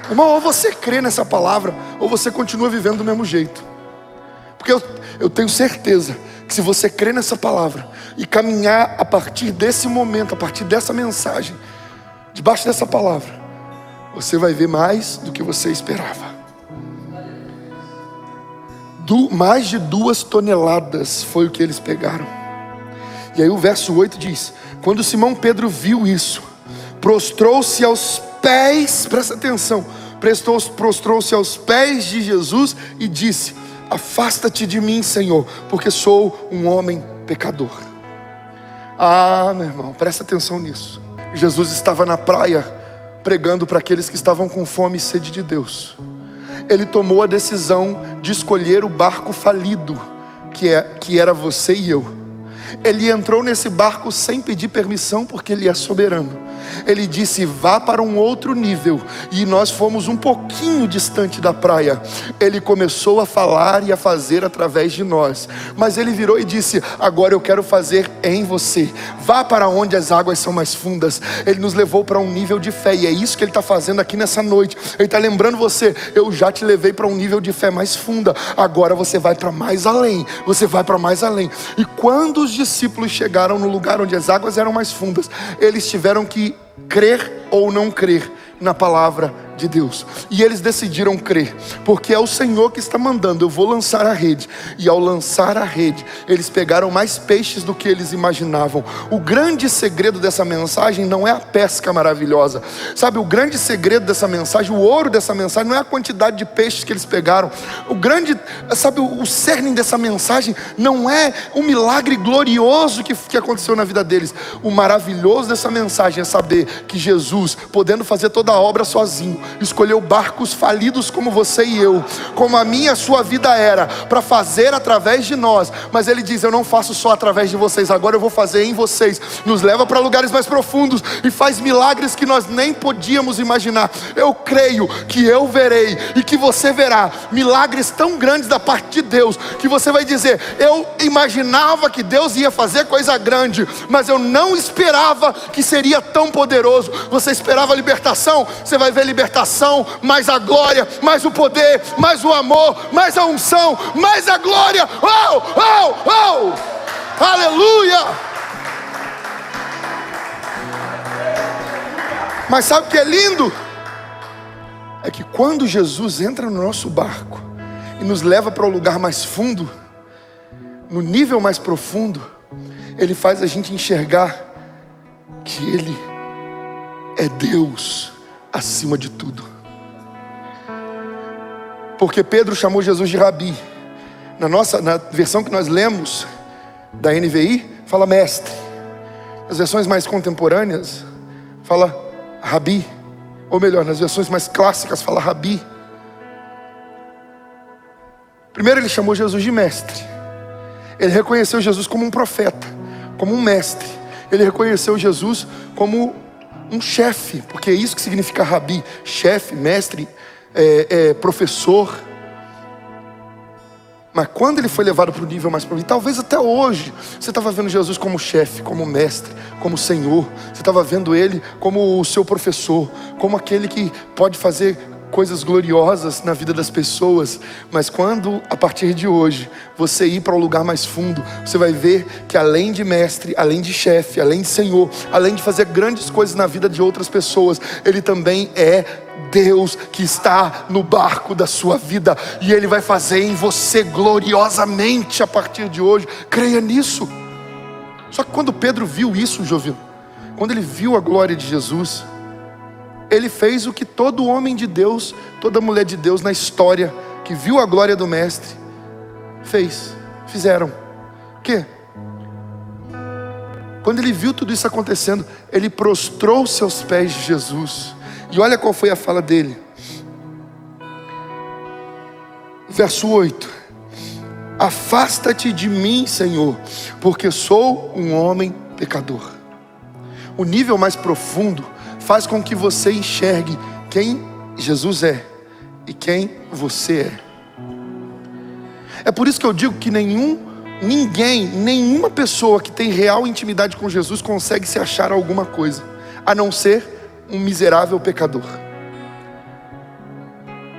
Irmão, ou você crê nessa palavra, ou você continua vivendo do mesmo jeito. Porque eu tenho certeza que se você crê nessa palavra e caminhar a partir desse momento, a partir dessa mensagem, debaixo dessa palavra, você vai ver mais do que você esperava. Mais de 2 toneladas foi o que eles pegaram. E aí o verso 8 diz: quando Simão Pedro viu isso, prostrou-se aos pés, presta atenção, prostrou-se aos pés de Jesus e disse: afasta-te de mim, Senhor, porque sou um homem pecador. Ah, meu irmão, presta atenção nisso. Jesus estava na praia pregando para aqueles que estavam com fome e sede de Deus. Ele tomou a decisão de escolher o barco falido, que era você e eu. Ele entrou nesse barco sem pedir permissão, porque Ele é soberano. Ele disse: vá para um outro nível. E nós fomos um pouquinho distante da praia. Ele começou a falar e a fazer através de nós. Mas Ele virou e disse: agora eu quero fazer em você. Vá para onde as águas são mais fundas. Ele nos levou para um nível de fé. E é isso que Ele está fazendo aqui nessa noite. Ele está lembrando você: eu já te levei para um nível de fé mais funda. Agora você vai para mais além. Você vai para mais além. E quando os discípulos chegaram no lugar onde as águas eram mais fundas, eles tiveram que crer ou não crer na palavra de Deus. E eles decidiram crer, porque é o Senhor que está mandando: eu vou lançar a rede. E ao lançar a rede, eles pegaram mais peixes do que eles imaginavam. O grande segredo dessa mensagem não é a pesca maravilhosa. Sabe, o grande segredo dessa mensagem, o ouro dessa mensagem, não é a quantidade de peixes que eles pegaram. O cerne dessa mensagem não é o milagre glorioso que aconteceu na vida deles. O maravilhoso dessa mensagem é saber que Jesus, podendo fazer toda a obra sozinho, escolheu barcos falidos como você e eu, como a minha e a sua vida era, para fazer através de nós. Mas Ele diz: eu não faço só através de vocês, agora eu vou fazer em vocês. Nos leva para lugares mais profundos e faz milagres que nós nem podíamos imaginar. Eu creio que eu verei e que você verá milagres tão grandes da parte de Deus, que você vai dizer: eu imaginava que Deus ia fazer coisa grande, mas eu não esperava que seria tão poderoso. Você esperava libertação? Você vai ver libertação, mais a glória, mais o poder, mais o amor, mais a unção, mais a glória. Oh, oh, oh! Aleluia! Mas sabe o que é lindo? É que quando Jesus entra no nosso barco e nos leva para o lugar mais fundo, no nível mais profundo, Ele faz a gente enxergar que Ele é Deus acima de tudo. Porque Pedro chamou Jesus de Rabi. Na versão que nós lemos da NVI, fala mestre. Nas versões mais contemporâneas, fala Rabi. Ou melhor, nas versões mais clássicas, fala Rabi. Primeiro Ele chamou Jesus de mestre. Ele reconheceu Jesus como um profeta, como um mestre. Ele reconheceu Jesus como um chefe, porque é isso que significa Rabi: chefe, mestre, professor. Mas quando Ele foi levado para o nível mais profundo, talvez até hoje você estava vendo Jesus como chefe, como mestre, como Senhor. Você estava vendo Ele como o seu professor, como aquele que pode fazer coisas gloriosas na vida das pessoas. Mas quando, a partir de hoje, você ir para o lugar mais fundo, você vai ver que além de mestre, além de chefe, além de Senhor, além de fazer grandes coisas na vida de outras pessoas, Ele também é Deus que está no barco da sua vida. E Ele vai fazer em você gloriosamente a partir de hoje. Creia nisso. Só que quando Pedro viu isso, Jovino, quando ele viu a glória de Jesus, ele fez o que todo homem de Deus, toda mulher de Deus na história que viu a glória do mestre fizeram. O quê? Quando ele viu tudo isso acontecendo, ele prostrou-se aos pés de Jesus. E olha qual foi a fala dele. Verso 8: afasta-te de mim, Senhor, porque sou um homem pecador. O nível mais profundo faz com que você enxergue quem Jesus é e quem você é. É por isso que eu digo que nenhuma pessoa que tem real intimidade com Jesus consegue se achar alguma coisa, a não ser um miserável pecador.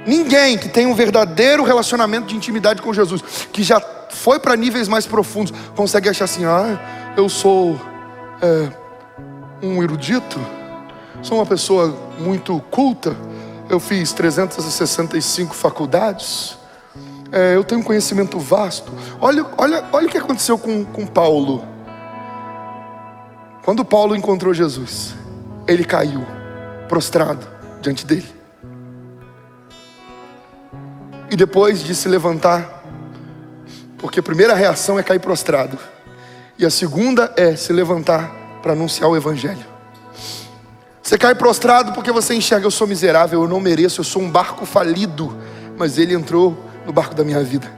Ninguém que tem um verdadeiro relacionamento de intimidade com Jesus, que já foi para níveis mais profundos, consegue achar assim: eu sou um erudito, sou uma pessoa muito culta, eu fiz 365 faculdades, eu tenho um conhecimento vasto. Olha o que aconteceu com Paulo. Quando Paulo encontrou Jesus, ele caiu prostrado diante dele. E depois de se levantar, porque a primeira reação é cair prostrado, e a segunda é se levantar para anunciar o evangelho. Você cai prostrado porque você enxerga: eu sou miserável, eu não mereço, eu sou um barco falido, mas ele entrou no barco da minha vida.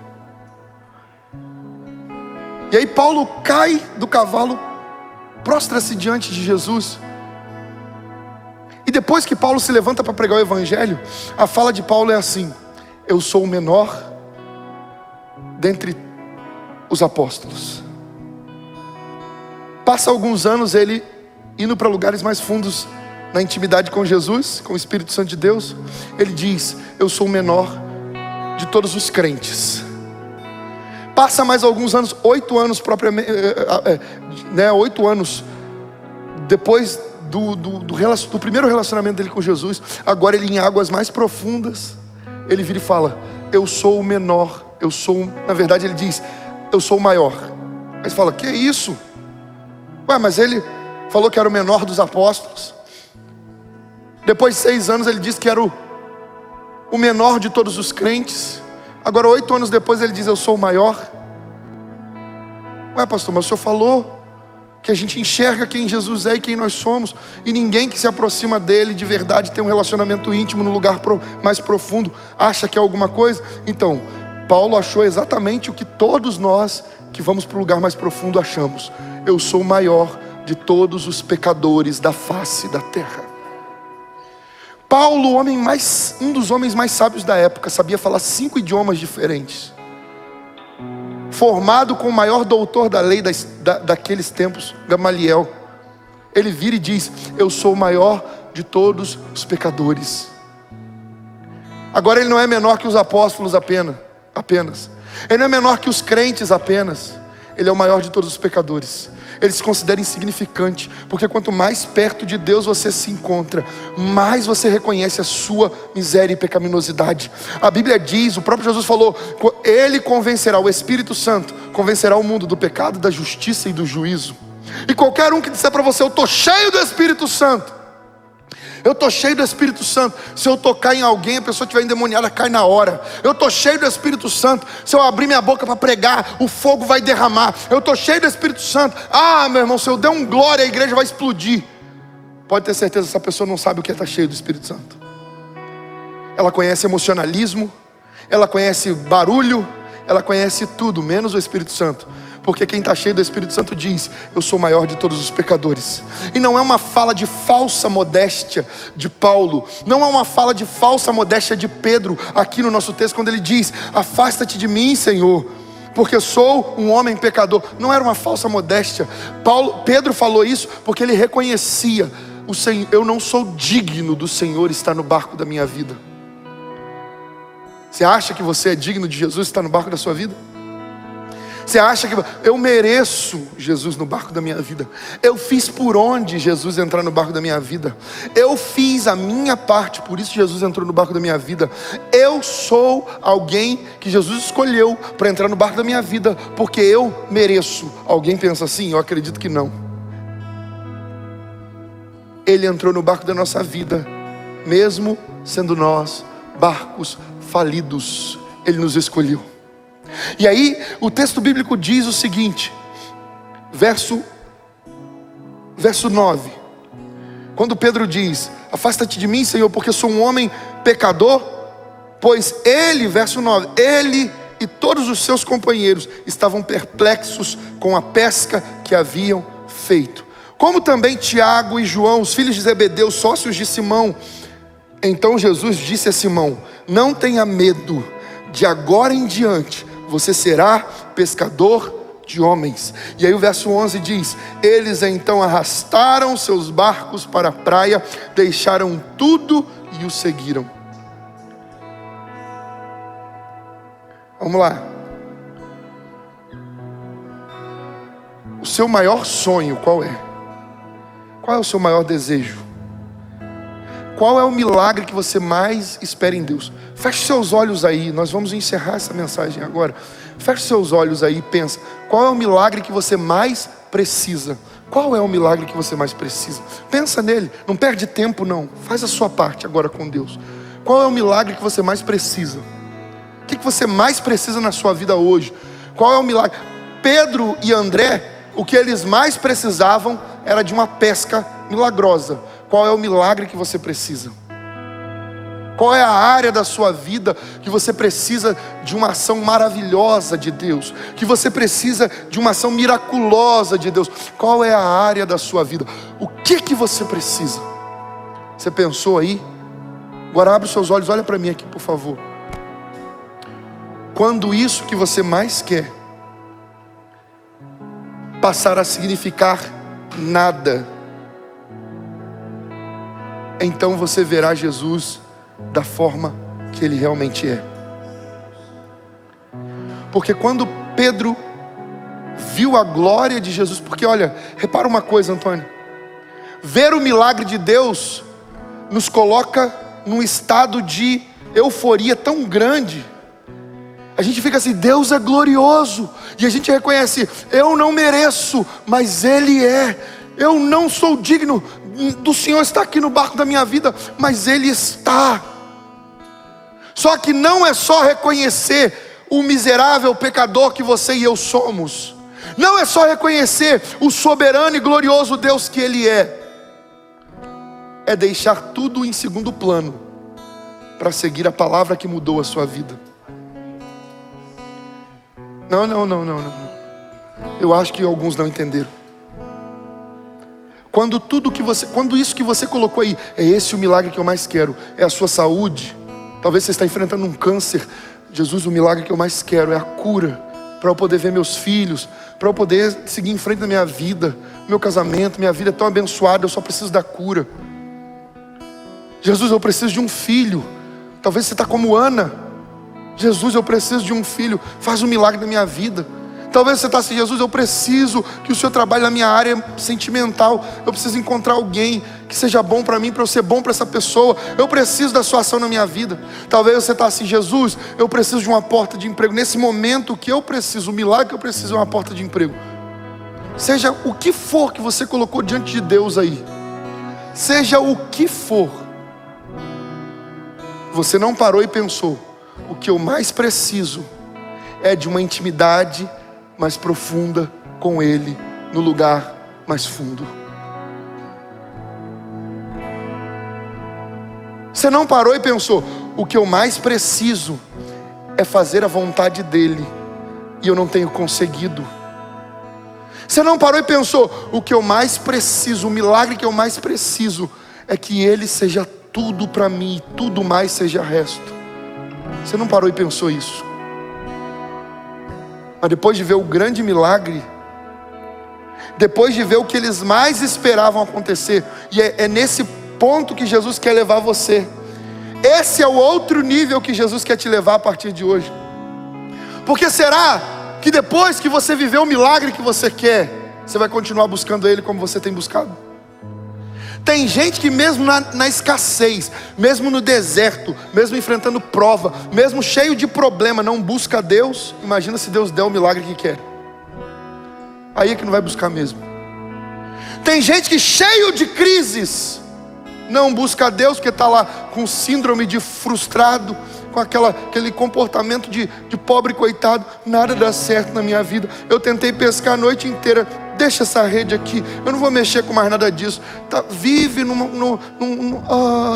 E aí Paulo cai do cavalo, prostra-se diante de Jesus. E depois que Paulo se levanta para pregar o evangelho, a fala de Paulo é assim: eu sou o menor dentre os apóstolos. Passa alguns anos ele indo para lugares mais fundos na intimidade com Jesus, com o Espírito Santo de Deus. Ele diz: eu sou o menor de todos os crentes. Passa mais alguns anos, 8 anos propriamente, 8 anos depois do primeiro relacionamento dele com Jesus. Agora ele em águas mais profundas, ele vira e fala: eu sou o menor, na verdade ele diz: eu sou o maior. Aí você fala: que isso? Mas ele falou que era o menor dos apóstolos. Depois de 6 anos ele disse que era o menor de todos os crentes. Agora 8 anos depois ele diz: eu sou o maior. Pastor, mas o senhor falou que a gente enxerga quem Jesus é e quem nós somos, e ninguém que se aproxima dele de verdade tem um relacionamento íntimo no lugar mais profundo acha que é alguma coisa. Então, Paulo achou exatamente o que todos nós que vamos para o lugar mais profundo achamos: eu sou o maior de todos os pecadores da face da terra. Paulo, um dos homens mais sábios da época, sabia falar 5 idiomas diferentes, formado com o maior doutor da lei daqueles tempos, Gamaliel. Ele vira e diz: eu sou o maior de todos os pecadores. Agora ele não é menor que os apóstolos apenas. Ele não é menor que os crentes apenas. Ele é o maior de todos os pecadores. Ele se considera insignificante, porque quanto mais perto de Deus você se encontra, mais você reconhece a sua miséria e pecaminosidade. A Bíblia diz, o próprio Jesus falou: ele convencerá, o Espírito Santo convencerá o mundo do pecado, da justiça e do juízo. E qualquer um que disser para você: eu estou cheio do Espírito Santo, eu estou cheio do Espírito Santo, se eu tocar em alguém, a pessoa estiver endemoniada, cai na hora. Eu estou cheio do Espírito Santo, se eu abrir minha boca para pregar, o fogo vai derramar. Eu estou cheio do Espírito Santo, meu irmão, se eu der um glória, a igreja vai explodir. Pode ter certeza, essa pessoa não sabe o que é estar cheio do Espírito Santo. Ela conhece emocionalismo, ela conhece barulho, ela conhece tudo, menos o Espírito Santo. Porque quem está cheio do Espírito Santo diz: eu sou o maior de todos os pecadores. E não é uma fala de falsa modéstia de Paulo, não é uma fala de falsa modéstia de Pedro aqui no nosso texto, quando ele diz: afasta-te de mim, Senhor, porque sou um homem pecador. Não era uma falsa modéstia. Pedro falou isso porque ele reconhecia: o Senhor, eu não sou digno do Senhor estar no barco da minha vida. Você acha que você é digno de Jesus estar no barco da sua vida? Você acha que eu mereço Jesus no barco da minha vida? Eu fiz por onde Jesus entrar no barco da minha vida? Eu fiz a minha parte, por isso Jesus entrou no barco da minha vida. Eu sou alguém que Jesus escolheu para entrar no barco da minha vida, porque eu mereço. Alguém pensa assim? Eu acredito que não. Ele entrou no barco da nossa vida, mesmo sendo nós barcos falidos. Ele nos escolheu. E aí o texto bíblico diz o seguinte, verso 9, quando Pedro diz: afasta-te de mim, Senhor, porque sou um homem pecador. Pois ele, verso 9, ele e todos os seus companheiros estavam perplexos com a pesca que haviam feito. como também Tiago e João, os filhos de Zebedeu, sócios de Simão. Então Jesus disse a Simão: não tenha medo, de agora em diante você será pescador de homens. E aí o verso 11 diz: eles então arrastaram seus barcos para a praia, deixaram tudo e o seguiram. Vamos lá. O seu maior sonho qual é? Qual é o seu maior desejo? Qual é o milagre que você mais espera em Deus? Feche seus olhos aí, nós vamos encerrar essa mensagem agora. Feche seus olhos aí e pensa: qual é o milagre que você mais precisa? Qual é o milagre que você mais precisa? Pensa nele, não perde tempo não. Faz a sua parte agora com Deus. Qual é o milagre que você mais precisa? O que você mais precisa na sua vida hoje? Qual é o milagre? Pedro e André, o que eles mais precisavam era de uma pesca milagrosa. Qual é o milagre que você precisa? Qual é a área da sua vida que você precisa de uma ação maravilhosa de Deus? Que você precisa de uma ação miraculosa de Deus? Qual é a área da sua vida? O que você precisa? Você pensou aí? Agora abre os seus olhos, olha para mim aqui, por favor. Quando isso que você mais quer passar a significar nada, então você verá Jesus da forma que Ele realmente é. Porque quando Pedro viu a glória de Jesus, porque olha, repara uma coisa, Antônio, ver o milagre de Deus nos coloca num estado de euforia tão grande. A gente fica assim: Deus é glorioso, e a gente reconhece: eu não mereço, mas Ele é. Eu não sou digno do Senhor estar aqui no barco da minha vida, mas Ele está. Só que não é só reconhecer o miserável pecador que você e eu somos. Não é só reconhecer o soberano e glorioso Deus que Ele é. É deixar tudo em segundo plano para seguir a palavra que mudou a sua vida. Não. Eu acho que alguns não entenderam. Quando isso que você colocou aí, é esse o milagre que eu mais quero, é a sua saúde. Talvez você está enfrentando um câncer. Jesus, o milagre que eu mais quero é a cura, para eu poder ver meus filhos, para eu poder seguir em frente na minha vida, meu casamento, minha vida é tão abençoada, eu só preciso da cura. Jesus, eu preciso de um filho. Talvez você está como Ana. Jesus, eu preciso de um filho, faz um milagre na minha vida. Talvez você está assim: Jesus, eu preciso que o Senhor trabalhe na minha área sentimental. Eu preciso encontrar alguém que seja bom para mim, para eu ser bom para essa pessoa. Eu preciso da sua ação na minha vida. Talvez você está assim: Jesus, eu preciso de uma porta de emprego. Nesse momento, o que eu preciso, o milagre que eu preciso é uma porta de emprego. Seja o que for que você colocou diante de Deus aí, seja o que for, você não parou e pensou: o que eu mais preciso é de uma intimidade mais profunda com Ele, no lugar mais fundo. Você não parou e pensou: o que eu mais preciso é fazer a vontade dEle, e eu não tenho conseguido. Você não parou e pensou: o que eu mais preciso, o milagre que eu mais preciso é que Ele seja tudo para mim, e tudo mais seja resto. Você não parou e pensou isso? Mas depois de ver o grande milagre, depois de ver o que eles mais esperavam acontecer, e é nesse ponto que Jesus quer levar você. Esse é o outro nível que Jesus quer te levar a partir de hoje. Porque será que depois que você viver o milagre que você quer, você vai continuar buscando Ele como você tem buscado? Tem gente que mesmo na escassez, mesmo no deserto, mesmo enfrentando prova, mesmo cheio de problema, não busca Deus. Imagina se Deus der o milagre que quer. Aí é que não vai buscar mesmo. Tem gente que cheio de crises não busca Deus, porque está lá com síndrome de frustrado, com aquele comportamento de pobre coitado. Nada dá certo na minha vida. Eu tentei pescar a noite inteira. Deixa essa rede aqui, eu não vou mexer com mais nada disso. Vive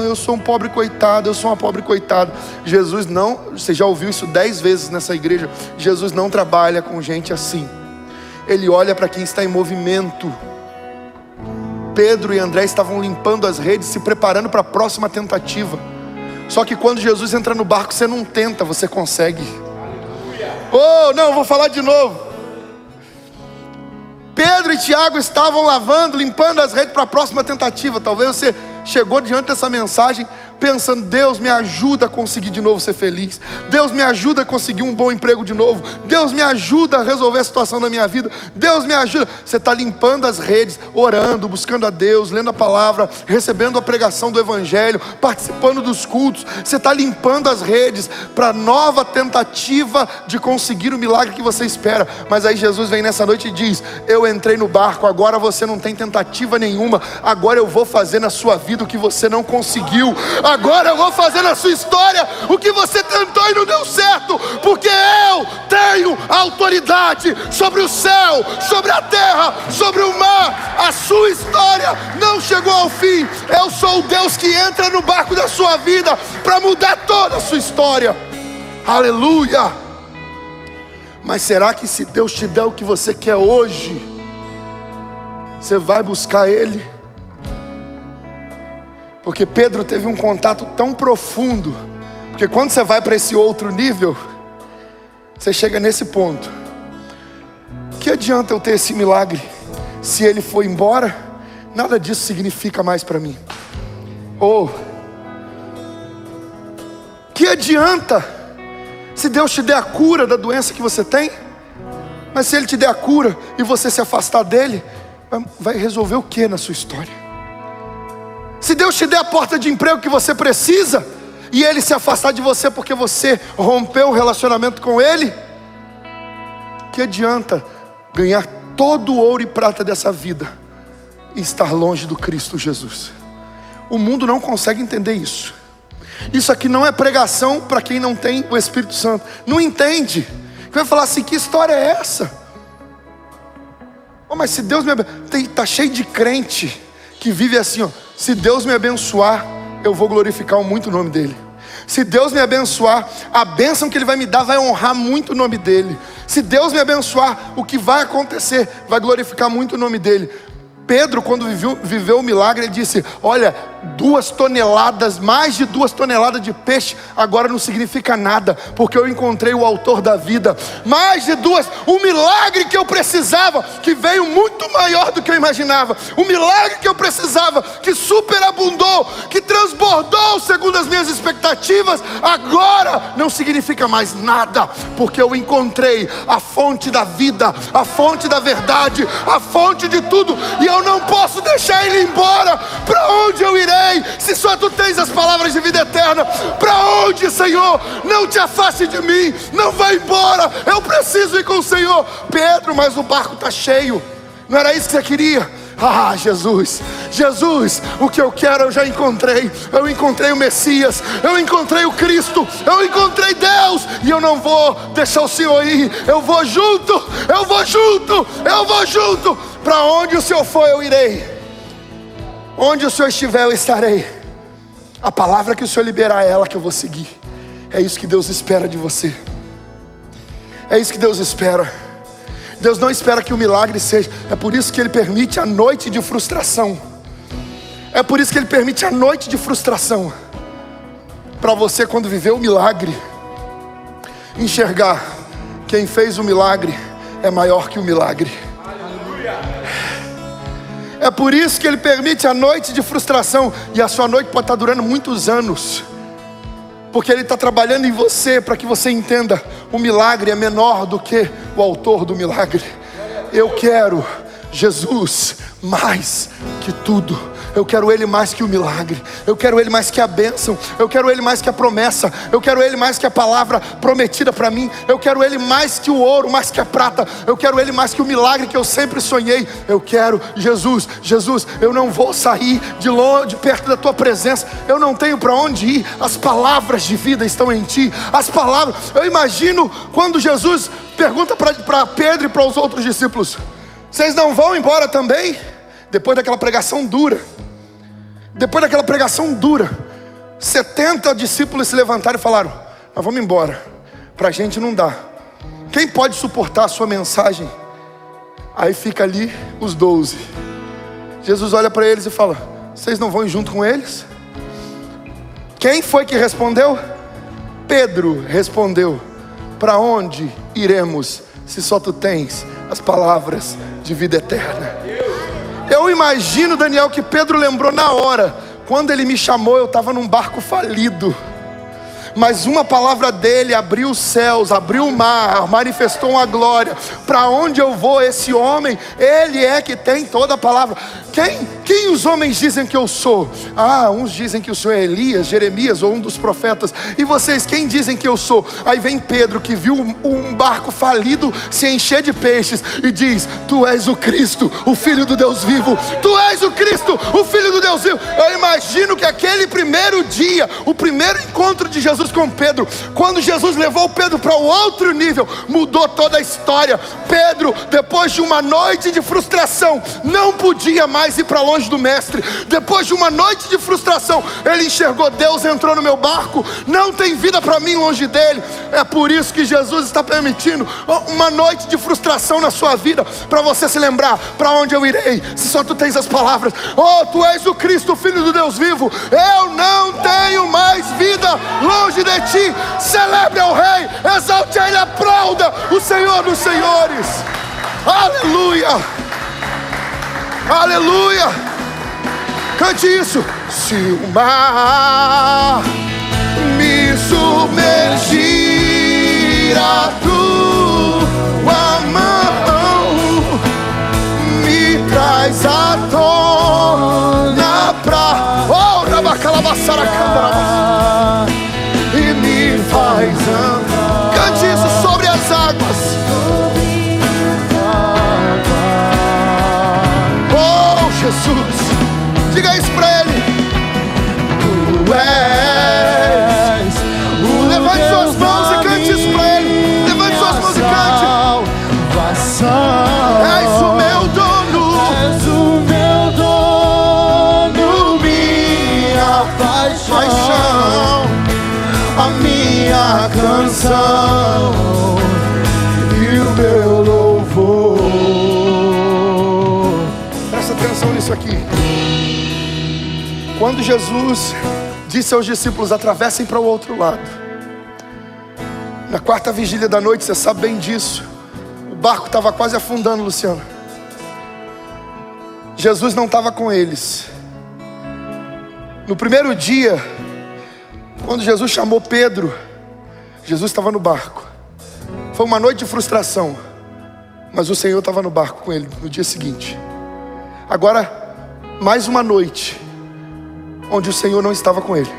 eu sou um pobre coitado, eu sou uma pobre coitada. Jesus não, você já ouviu isso 10 vezes nessa igreja. Jesus não trabalha com gente assim. Ele olha para quem está em movimento. Pedro e André estavam limpando as redes, se preparando para a próxima tentativa. Só que quando Jesus entra no barco, você não tenta, você consegue. Oh, não, vou falar de novo. Pedro e Tiago estavam lavando, limpando as redes para a próxima tentativa. Talvez você chegou diante dessa mensagem pensando: Deus me ajuda a conseguir de novo ser feliz, Deus me ajuda a conseguir um bom emprego de novo, Deus me ajuda a resolver a situação da minha vida, Deus me ajuda. Você está limpando as redes, orando, buscando a Deus, lendo a palavra, recebendo a pregação do Evangelho, participando dos cultos. Você está limpando as redes para a nova tentativa de conseguir o milagre que você espera. Mas aí Jesus vem nessa noite e diz: eu entrei no barco, agora você não tem tentativa nenhuma, agora eu vou fazer na sua vida o que você não conseguiu, agora eu vou fazer na sua história o que você tentou e não deu certo, porque eu tenho autoridade sobre o céu, sobre a terra, sobre o mar. A sua história não chegou ao fim. Eu sou o Deus que entra no barco da sua vida para mudar toda a sua história. Aleluia! Mas será que se Deus te der o que você quer hoje, você vai buscar Ele? Porque Pedro teve um contato tão profundo, porque quando você vai para esse outro nível, você chega nesse ponto: que adianta eu ter esse milagre se ele for embora? Nada disso significa mais para mim. Ou que adianta se Deus te der a cura da doença que você tem, mas se Ele te der a cura e você se afastar dEle, vai resolver o que na sua história? Se Deus te der a porta de emprego que você precisa, e Ele se afastar de você porque você rompeu o relacionamento com Ele, que adianta ganhar todo o ouro e prata dessa vida e estar longe do Cristo Jesus? O mundo não consegue entender isso. Isso aqui não é pregação para quem não tem o Espírito Santo. Não entende. Vai falar assim: que história é essa? Oh, mas se Deus me abençoar, tá cheio de crente que vive assim, ó: se Deus me abençoar, eu vou glorificar muito o nome dEle. Se Deus me abençoar, a bênção que Ele vai me dar vai honrar muito o nome dEle. Se Deus me abençoar, o que vai acontecer vai glorificar muito o nome dEle. Pedro, quando viveu o milagre, ele disse: olha, 2 toneladas, mais de 2 toneladas de peixe agora não significa nada, porque eu encontrei o autor da vida. Mais de 2, o milagre que eu precisava, que veio muito maior do que eu imaginava, o milagre que eu precisava, que superabundou, que transbordou segundo as minhas expectativas, agora não significa mais nada, porque eu encontrei a fonte da vida, a fonte da verdade, a fonte de tudo, e eu não posso deixar Ele embora. Para onde eu irei se só Tu tens as palavras de vida eterna? Para onde, Senhor? Não te afaste de mim, não vai embora, eu preciso ir com o Senhor. Pedro, mas o barco está cheio. Não era isso que você queria? Ah, Jesus, o que eu quero eu já encontrei. Eu encontrei o Messias, eu encontrei o Cristo, eu encontrei Deus, e eu não vou deixar o Senhor ir. Eu vou junto. Para onde o Senhor for, eu irei. Onde o Senhor estiver, eu estarei. A palavra que o Senhor liberar é ela que eu vou seguir. É isso que Deus espera de você. É isso que Deus espera. Deus não espera que o milagre seja. É por isso que Ele permite a noite de frustração. É por isso que Ele permite a noite de frustração. Para você, quando viver o milagre, enxergar: quem fez o milagre é maior que o milagre. É por isso que Ele permite a noite de frustração. E a sua noite pode estar durando muitos anos, porque Ele está trabalhando em você para que você entenda: o milagre é menor do que o autor do milagre. Eu quero Jesus mais que tudo. Eu quero Ele mais que o milagre. Eu quero Ele mais que a bênção. Eu quero Ele mais que a promessa. Eu quero Ele mais que a palavra prometida para mim. Eu quero Ele mais que o ouro, mais que a prata. Eu quero Ele mais que o milagre que eu sempre sonhei. Eu quero Jesus. Jesus, eu não vou sair de longe, de perto da Tua presença. Eu não tenho para onde ir. As palavras de vida estão em Ti. As palavras. Eu imagino quando Jesus pergunta para Pedro e para os outros discípulos: vocês não vão embora também? Depois daquela pregação dura. 70 discípulos se levantaram e falaram: nós vamos embora, para a gente não dá. Quem pode suportar a sua mensagem? Aí fica ali os 12. Jesus olha para eles e fala: vocês não vão ir junto com eles? Quem foi que respondeu? Pedro respondeu: para onde iremos se só tu tens as palavras de vida eterna? Eu imagino, Daniel, que Pedro lembrou na hora: quando ele me chamou, eu estava num barco falido, mas uma palavra dele abriu os céus, abriu o mar, manifestou uma glória. Para onde eu vou? Esse homem, ele é que tem toda a palavra. Quem os homens dizem que eu sou? Uns dizem que o senhor é Elias, Jeremias ou um dos profetas. E vocês, quem dizem que eu sou? Aí vem Pedro, que viu um barco falido se encher de peixes, e diz: tu és o Cristo, o Filho do Deus vivo. Tu és o Cristo, o Filho do Deus vivo. Eu imagino que aquele primeiro dia, o primeiro encontro de Jesus com Pedro, quando Jesus levou Pedro para o outro nível, mudou toda a história. Pedro, depois de uma noite de frustração, não podia mais ir para longe do mestre. Depois de uma noite de frustração, ele enxergou: Deus entrou no meu barco, não tem vida para mim longe dele. É por isso que Jesus está permitindo uma noite de frustração na sua vida, para você se lembrar: para onde eu irei se só tu tens as palavras? Tu és o Cristo, o Filho do Deus vivo. Eu não tenho mais vida longe de ti. Celebre ao Rei, exalte a Ele, aplauda o Senhor dos Senhores. Aleluia, aleluia. Cante isso. Se o mar me submergir, a tua mão me traz à tona pra e me faz andar. Cante isso sobre as águas. Oh Jesus, diga isso pra Ele. Tu és o... Levante suas mãos e cante isso pra Ele. Levante suas mãos e cante. És o meu dono, és o meu dono, minha paixão, a minha canção e o meu louvor. Presta atenção nisso aqui. Quando Jesus disse aos discípulos: atravessem para o outro lado, na quarta vigília da noite, você sabe bem disso, o barco estava quase afundando, Luciano. Jesus não estava com eles. No primeiro dia, quando Jesus chamou Pedro, Jesus estava no barco. Foi uma noite de frustração, mas o Senhor estava no barco com ele no dia seguinte. Agora, mais uma noite onde o Senhor não estava com ele,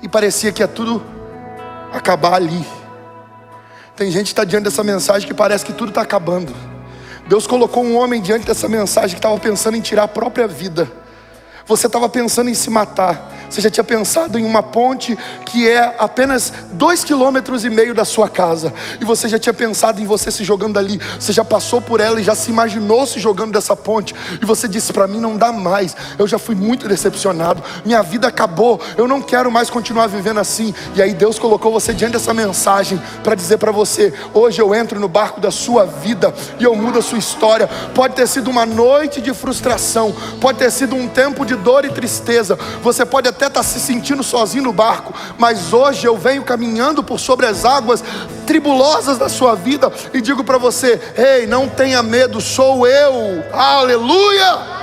e parecia que ia tudo acabar ali. Tem gente que está diante dessa mensagem que parece que tudo está acabando. Deus colocou um homem diante dessa mensagem que estava pensando em tirar a própria vida. Você estava pensando em se matar. Você já tinha pensado em uma ponte que é apenas 2,5 quilômetros da sua casa, e você já tinha pensado em você se jogando ali. Você já passou por ela e já se imaginou se jogando dessa ponte, e você disse: para mim não dá mais, eu já fui muito decepcionado, minha vida acabou, eu não quero mais continuar vivendo assim. E aí Deus colocou você diante dessa mensagem para dizer para você: hoje eu entro no barco da sua vida e eu mudo a sua história. Pode ter sido uma noite de frustração, pode ter sido um tempo de dor e tristeza, você pode até estar se sentindo sozinho no barco, mas hoje eu venho caminhando por sobre as águas tribulosas da sua vida e digo para você: ei, não tenha medo, sou eu. Aleluia.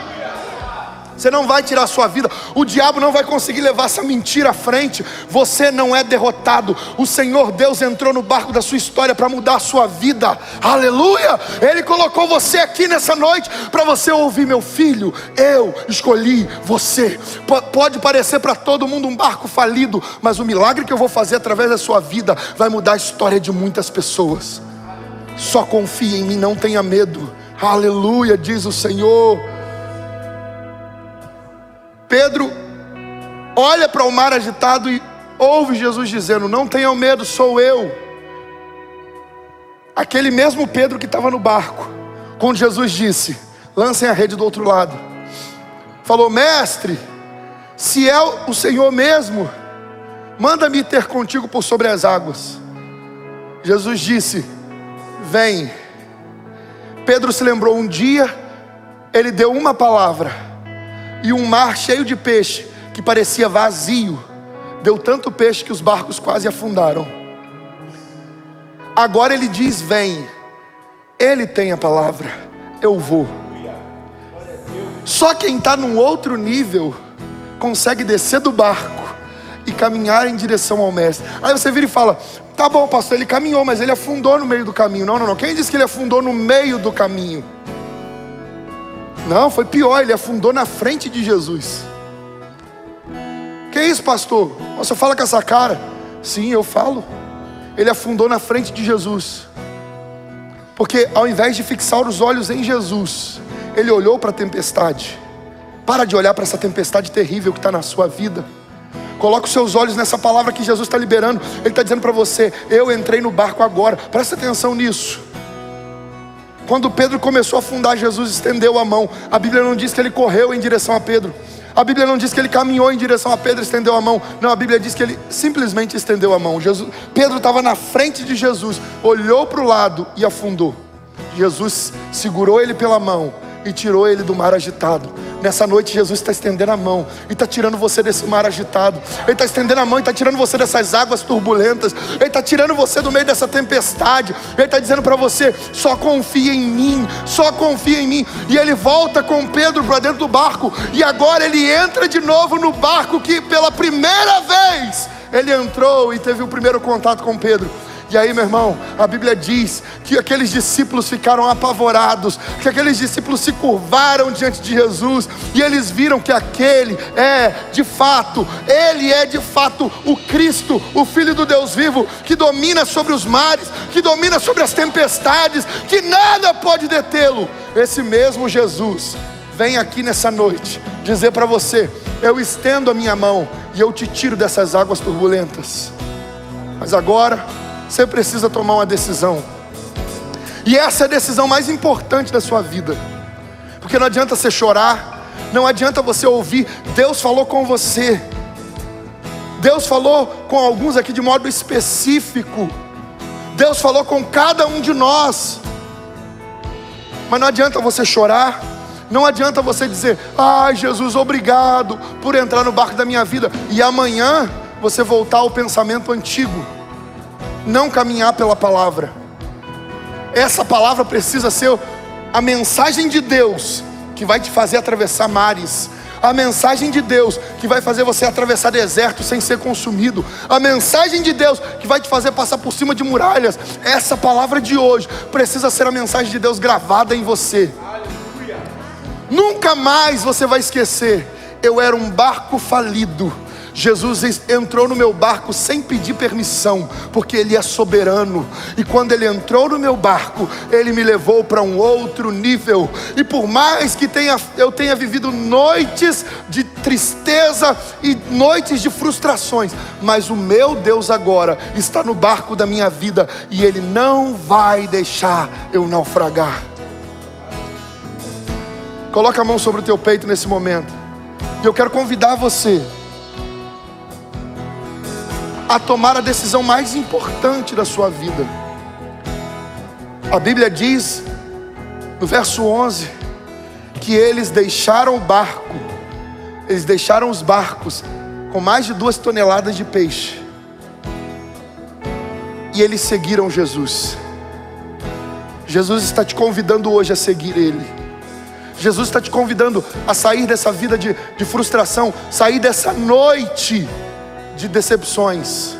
Você não vai tirar a sua vida, o diabo não vai conseguir levar essa mentira à frente. Você não é derrotado. O Senhor Deus entrou no barco da sua história para mudar a sua vida. Aleluia. Ele colocou você aqui nessa noite para você ouvir: meu filho, eu escolhi você. Pode parecer para todo mundo um barco falido, mas o milagre que eu vou fazer através da sua vida vai mudar a história de muitas pessoas. Só confie em mim, não tenha medo. Aleluia, diz o Senhor. Pedro olha para o mar agitado e ouve Jesus dizendo: não tenham medo, sou eu. Aquele mesmo Pedro que estava no barco, quando Jesus disse: lancem a rede do outro lado, falou: mestre, se é o Senhor mesmo, manda-me ter contigo por sobre as águas. Jesus disse: vem. Pedro se lembrou um dia Ele deu uma palavra, e um mar cheio de peixe, que parecia vazio, deu tanto peixe que os barcos quase afundaram. Agora ele diz: vem. Ele tem a palavra, eu vou. Só quem está num outro nível consegue descer do barco e caminhar em direção ao mestre. Aí você vira e fala: tá bom, pastor, ele caminhou, mas ele afundou no meio do caminho. Não. Quem disse que ele afundou no meio do caminho? Não, foi pior, ele afundou na frente de Jesus. Que isso, pastor? Você fala com essa cara? Sim, eu falo. Ele afundou na frente de Jesus. Porque ao invés de fixar os olhos em Jesus, ele olhou para a tempestade. Para de olhar para essa tempestade terrível que está na sua vida. Coloca os seus olhos nessa palavra que Jesus está liberando. Ele está dizendo para você: eu entrei no barco agora. Presta atenção nisso. Quando Pedro começou a afundar, Jesus estendeu a mão. A Bíblia não diz que ele correu em direção a Pedro. A Bíblia não diz que ele caminhou em direção a Pedro e estendeu a mão. Não, a Bíblia diz que ele simplesmente estendeu a mão. Pedro estava na frente de Jesus, olhou para o lado e afundou. Jesus segurou ele pela mão e tirou ele do mar agitado. Nessa noite Jesus está estendendo a mão e está tirando você desse mar agitado. Ele está estendendo a mão e está tirando você dessas águas turbulentas. Ele está tirando você do meio dessa tempestade. Ele está dizendo para você: só confia em mim, só confia em mim. E ele volta com Pedro para dentro do barco. E agora ele entra de novo no barco que pela primeira vez ele entrou e teve o primeiro contato com Pedro. E aí, meu irmão, a Bíblia diz que aqueles discípulos ficaram apavorados, que aqueles discípulos se curvaram diante de Jesus, e eles viram que aquele é de fato, ele é de fato o Cristo, o Filho do Deus vivo, que domina sobre os mares, que domina sobre as tempestades, que nada pode detê-lo. Esse mesmo Jesus vem aqui nessa noite dizer para você: eu estendo a minha mão e eu te tiro dessas águas turbulentas. Mas agora você precisa tomar uma decisão. E essa é a decisão mais importante da sua vida. Porque não adianta você chorar, não adianta você ouvir. Deus falou com você. Deus falou com alguns aqui de modo específico. Deus falou com cada um de nós. Mas não adianta você chorar. Não adianta você dizer: ai, Jesus, obrigado por entrar no barco da minha vida, e amanhã você voltar ao pensamento antigo. Não caminhar pela palavra. Essa palavra precisa ser a mensagem de Deus que vai te fazer atravessar mares. A mensagem de Deus que vai fazer você atravessar deserto sem ser consumido. A mensagem de Deus que vai te fazer passar por cima de muralhas. Essa palavra de hoje precisa ser a mensagem de Deus gravada em você. Aleluia. Nunca mais você vai esquecer: eu era um barco falido. Jesus entrou no meu barco sem pedir permissão, porque Ele é soberano. E quando Ele entrou no meu barco, Ele me levou para um outro nível. E por mais que eu tenha vivido noites de tristeza e noites de frustrações, mas o meu Deus agora está no barco da minha vida, e Ele não vai deixar eu naufragar. Coloca a mão sobre o teu peito nesse momento. E eu quero convidar você a tomar a decisão mais importante da sua vida. A Bíblia diz, no verso 11, que eles deixaram o barco, eles deixaram os barcos com mais de 2 toneladas de peixe, e eles seguiram Jesus. Jesus está te convidando hoje a seguir Ele. Jesus está te convidando a sair dessa vida de frustração, sair dessa noite de decepções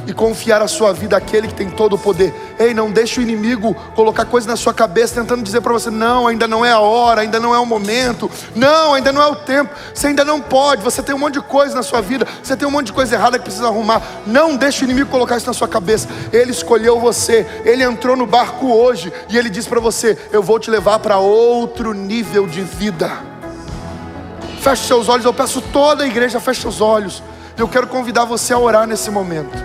e confiar a sua vida àquele que tem todo o poder. Ei, não deixe o inimigo colocar coisa na sua cabeça tentando dizer para você: não, ainda não é a hora, ainda não é o momento, não, ainda não é o tempo, você ainda não pode, você tem um monte de coisa na sua vida, você tem um monte de coisa errada que precisa arrumar. Não deixe o inimigo colocar isso na sua cabeça. Ele escolheu você, ele entrou no barco hoje e ele diz para você: eu vou te levar para outro nível de vida. Feche seus olhos, eu peço toda a igreja, feche seus olhos. Eu quero convidar você a orar nesse momento.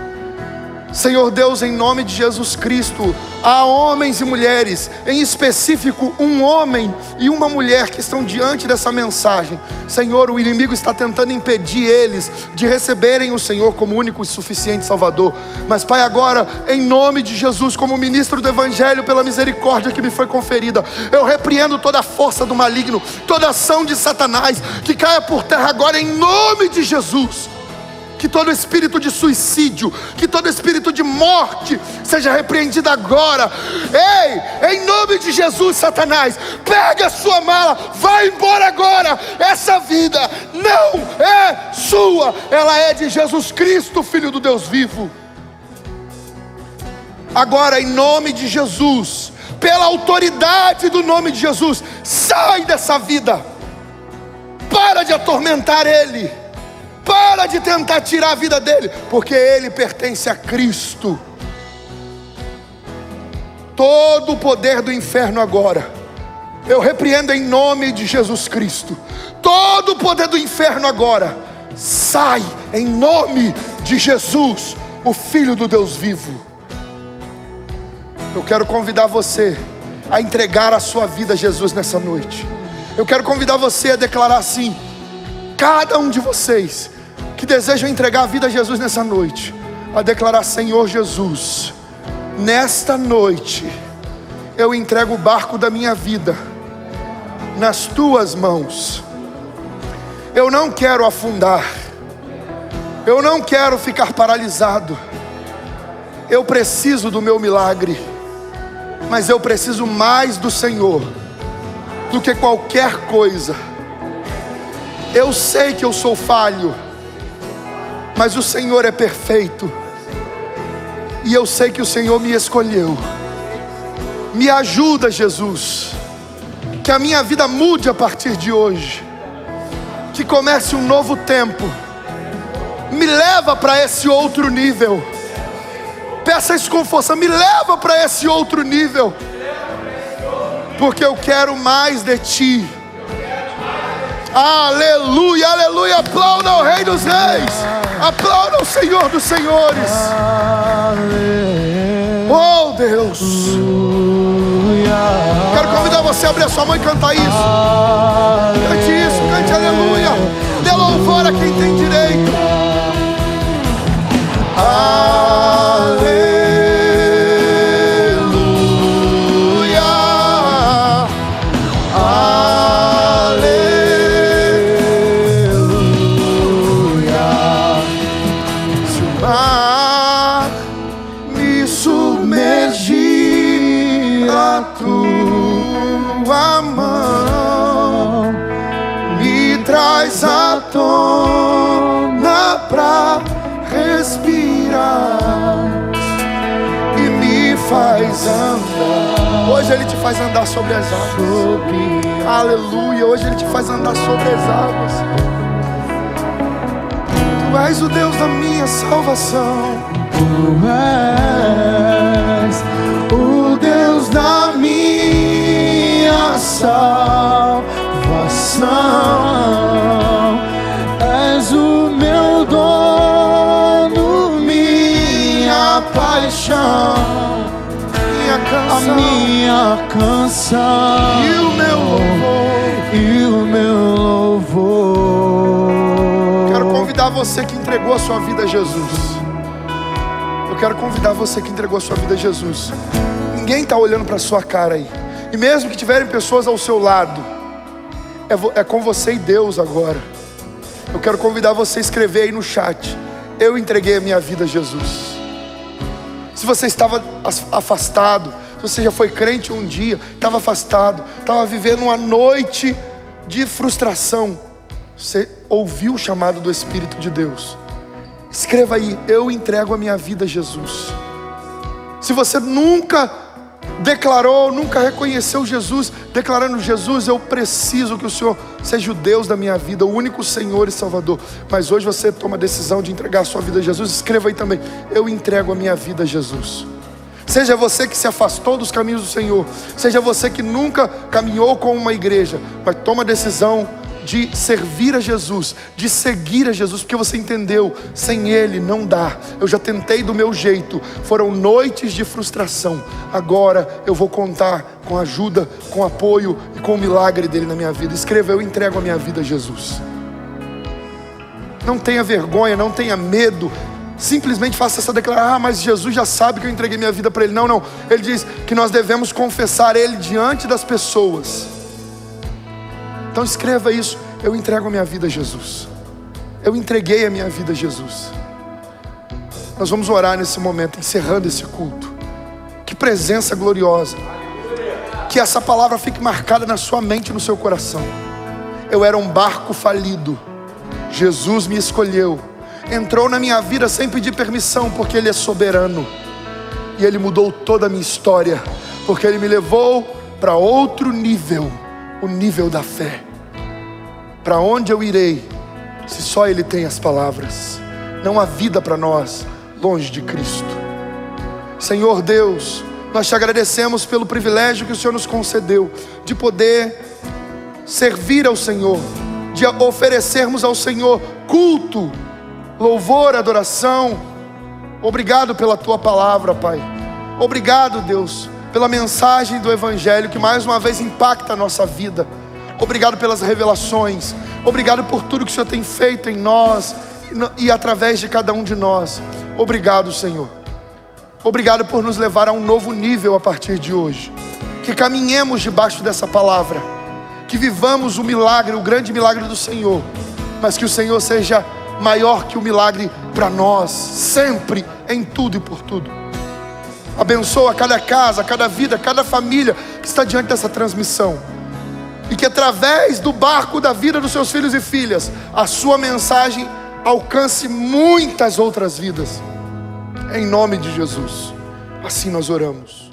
Senhor Deus, em nome de Jesus Cristo, há homens e mulheres, em específico um homem e uma mulher que estão diante dessa mensagem. Senhor, o inimigo está tentando impedir eles de receberem o Senhor como único e suficiente Salvador. Mas Pai, agora, em nome de Jesus, como ministro do Evangelho, pela misericórdia que me foi conferida, eu repreendo toda a força do maligno, toda ação de Satanás, que caia por terra agora em nome de Jesus. Que todo espírito de suicídio, que todo espírito de morte seja repreendido agora. Ei, em nome de Jesus, Satanás, pega a sua mala, vai embora agora. Essa vida não é sua, ela é de Jesus Cristo, Filho do Deus vivo. Agora, em nome de Jesus, pela autoridade do nome de Jesus, sai dessa vida. Para de atormentar ele. Para de tentar tirar a vida dele, porque ele pertence a Cristo. Todo o poder do inferno agora, eu repreendo em nome de Jesus Cristo. Todo o poder do inferno agora, sai em nome de Jesus, o Filho do Deus vivo. Eu quero convidar você a entregar a sua vida a Jesus nessa noite. Eu quero convidar você a declarar assim: cada um de vocês que desejam entregar a vida a Jesus nessa noite, a declarar: Senhor Jesus, nesta noite eu entrego o barco da minha vida nas tuas mãos. Eu não quero afundar, eu não quero ficar paralisado. Eu preciso do meu milagre, mas eu preciso mais do Senhor do que qualquer coisa. Eu sei que eu sou falho, mas o Senhor é perfeito, e eu sei que o Senhor me escolheu. Me ajuda, Jesus, que a minha vida mude a partir de hoje, que comece um novo tempo. Me leva para esse outro nível. Peça isso com força: me leva para esse outro nível, porque eu quero mais de Ti. Aleluia, aleluia. Aplauda o Rei dos Reis, aplauda o Senhor dos Senhores. Oh Deus, quero convidar você a abrir a sua mão e cantar isso. Cante isso, cante aleluia. Dê louvor a quem tem direito. Aleluia. À tona pra respirar e me faz andar. Hoje Ele te faz andar sobre as águas. Aleluia. Hoje Ele te faz andar sobre as águas. Tu és o Deus da minha salvação. Tu és o Deus da minha salvação. És o meu dono, minha paixão, a minha canção e o meu louvor. Quero convidar você que entregou a sua vida a Jesus. Eu quero convidar você que entregou a sua vida a Jesus. Ninguém está olhando para a sua cara aí. E mesmo que tiverem pessoas ao seu lado, é com você e Deus agora. Eu quero convidar você a escrever aí no chat: eu entreguei a minha vida a Jesus. Se você estava afastado, se você já foi crente um dia, estava afastado, estava vivendo uma noite de frustração, você ouviu o chamado do Espírito de Deus, escreva aí: eu entrego a minha vida a Jesus. Se você nunca declarou, nunca reconheceu Jesus, declarando: Jesus, eu preciso que o Senhor seja o Deus da minha vida, o único Senhor e Salvador, mas hoje você toma a decisão de entregar a sua vida a Jesus, escreva aí também: eu entrego a minha vida a Jesus. Seja você que se afastou dos caminhos do Senhor, seja você que nunca caminhou com uma igreja, mas toma a decisão de servir a Jesus, de seguir a Jesus, porque você entendeu, sem Ele não dá. Eu já tentei do meu jeito, foram noites de frustração. Agora eu vou contar com a ajuda, com o apoio e com o milagre dele na minha vida. Escreva: eu entrego a minha vida a Jesus. Não tenha vergonha, não tenha medo. Simplesmente faça essa declaração: ah, mas Jesus já sabe que eu entreguei minha vida para Ele. Não, não. Ele diz que nós devemos confessar Ele diante das pessoas. Então escreva isso: eu entrego a minha vida a Jesus. Eu entreguei a minha vida a Jesus. Nós vamos orar nesse momento, encerrando esse culto. Que presença gloriosa. Que essa palavra fique marcada na sua mente e no seu coração. Eu era um barco falido. Jesus me escolheu. Entrou na minha vida sem pedir permissão, porque Ele é soberano. E Ele mudou toda a minha história, porque Ele me levou para outro nível, o nível da fé. Para onde eu irei, se só Ele tem as palavras? Não há vida para nós longe de Cristo. Senhor Deus, nós te agradecemos pelo privilégio que o Senhor nos concedeu, de poder servir ao Senhor, de oferecermos ao Senhor culto, louvor, adoração. Obrigado pela tua palavra, Pai. Obrigado, Deus, pela mensagem do Evangelho que mais uma vez impacta a nossa vida. Obrigado pelas revelações. Obrigado por tudo que o Senhor tem feito em nós e através de cada um de nós. Obrigado, Senhor. Obrigado por nos levar a um novo nível a partir de hoje. Que caminhemos debaixo dessa palavra, que vivamos o milagre, o grande milagre do Senhor, mas que o Senhor seja maior que o milagre para nós, sempre, em tudo e por tudo. Abençoa cada casa, cada vida, cada família que está diante dessa transmissão, e que através do barco da vida dos seus filhos e filhas, a sua mensagem alcance muitas outras vidas, em nome de Jesus. Assim nós oramos.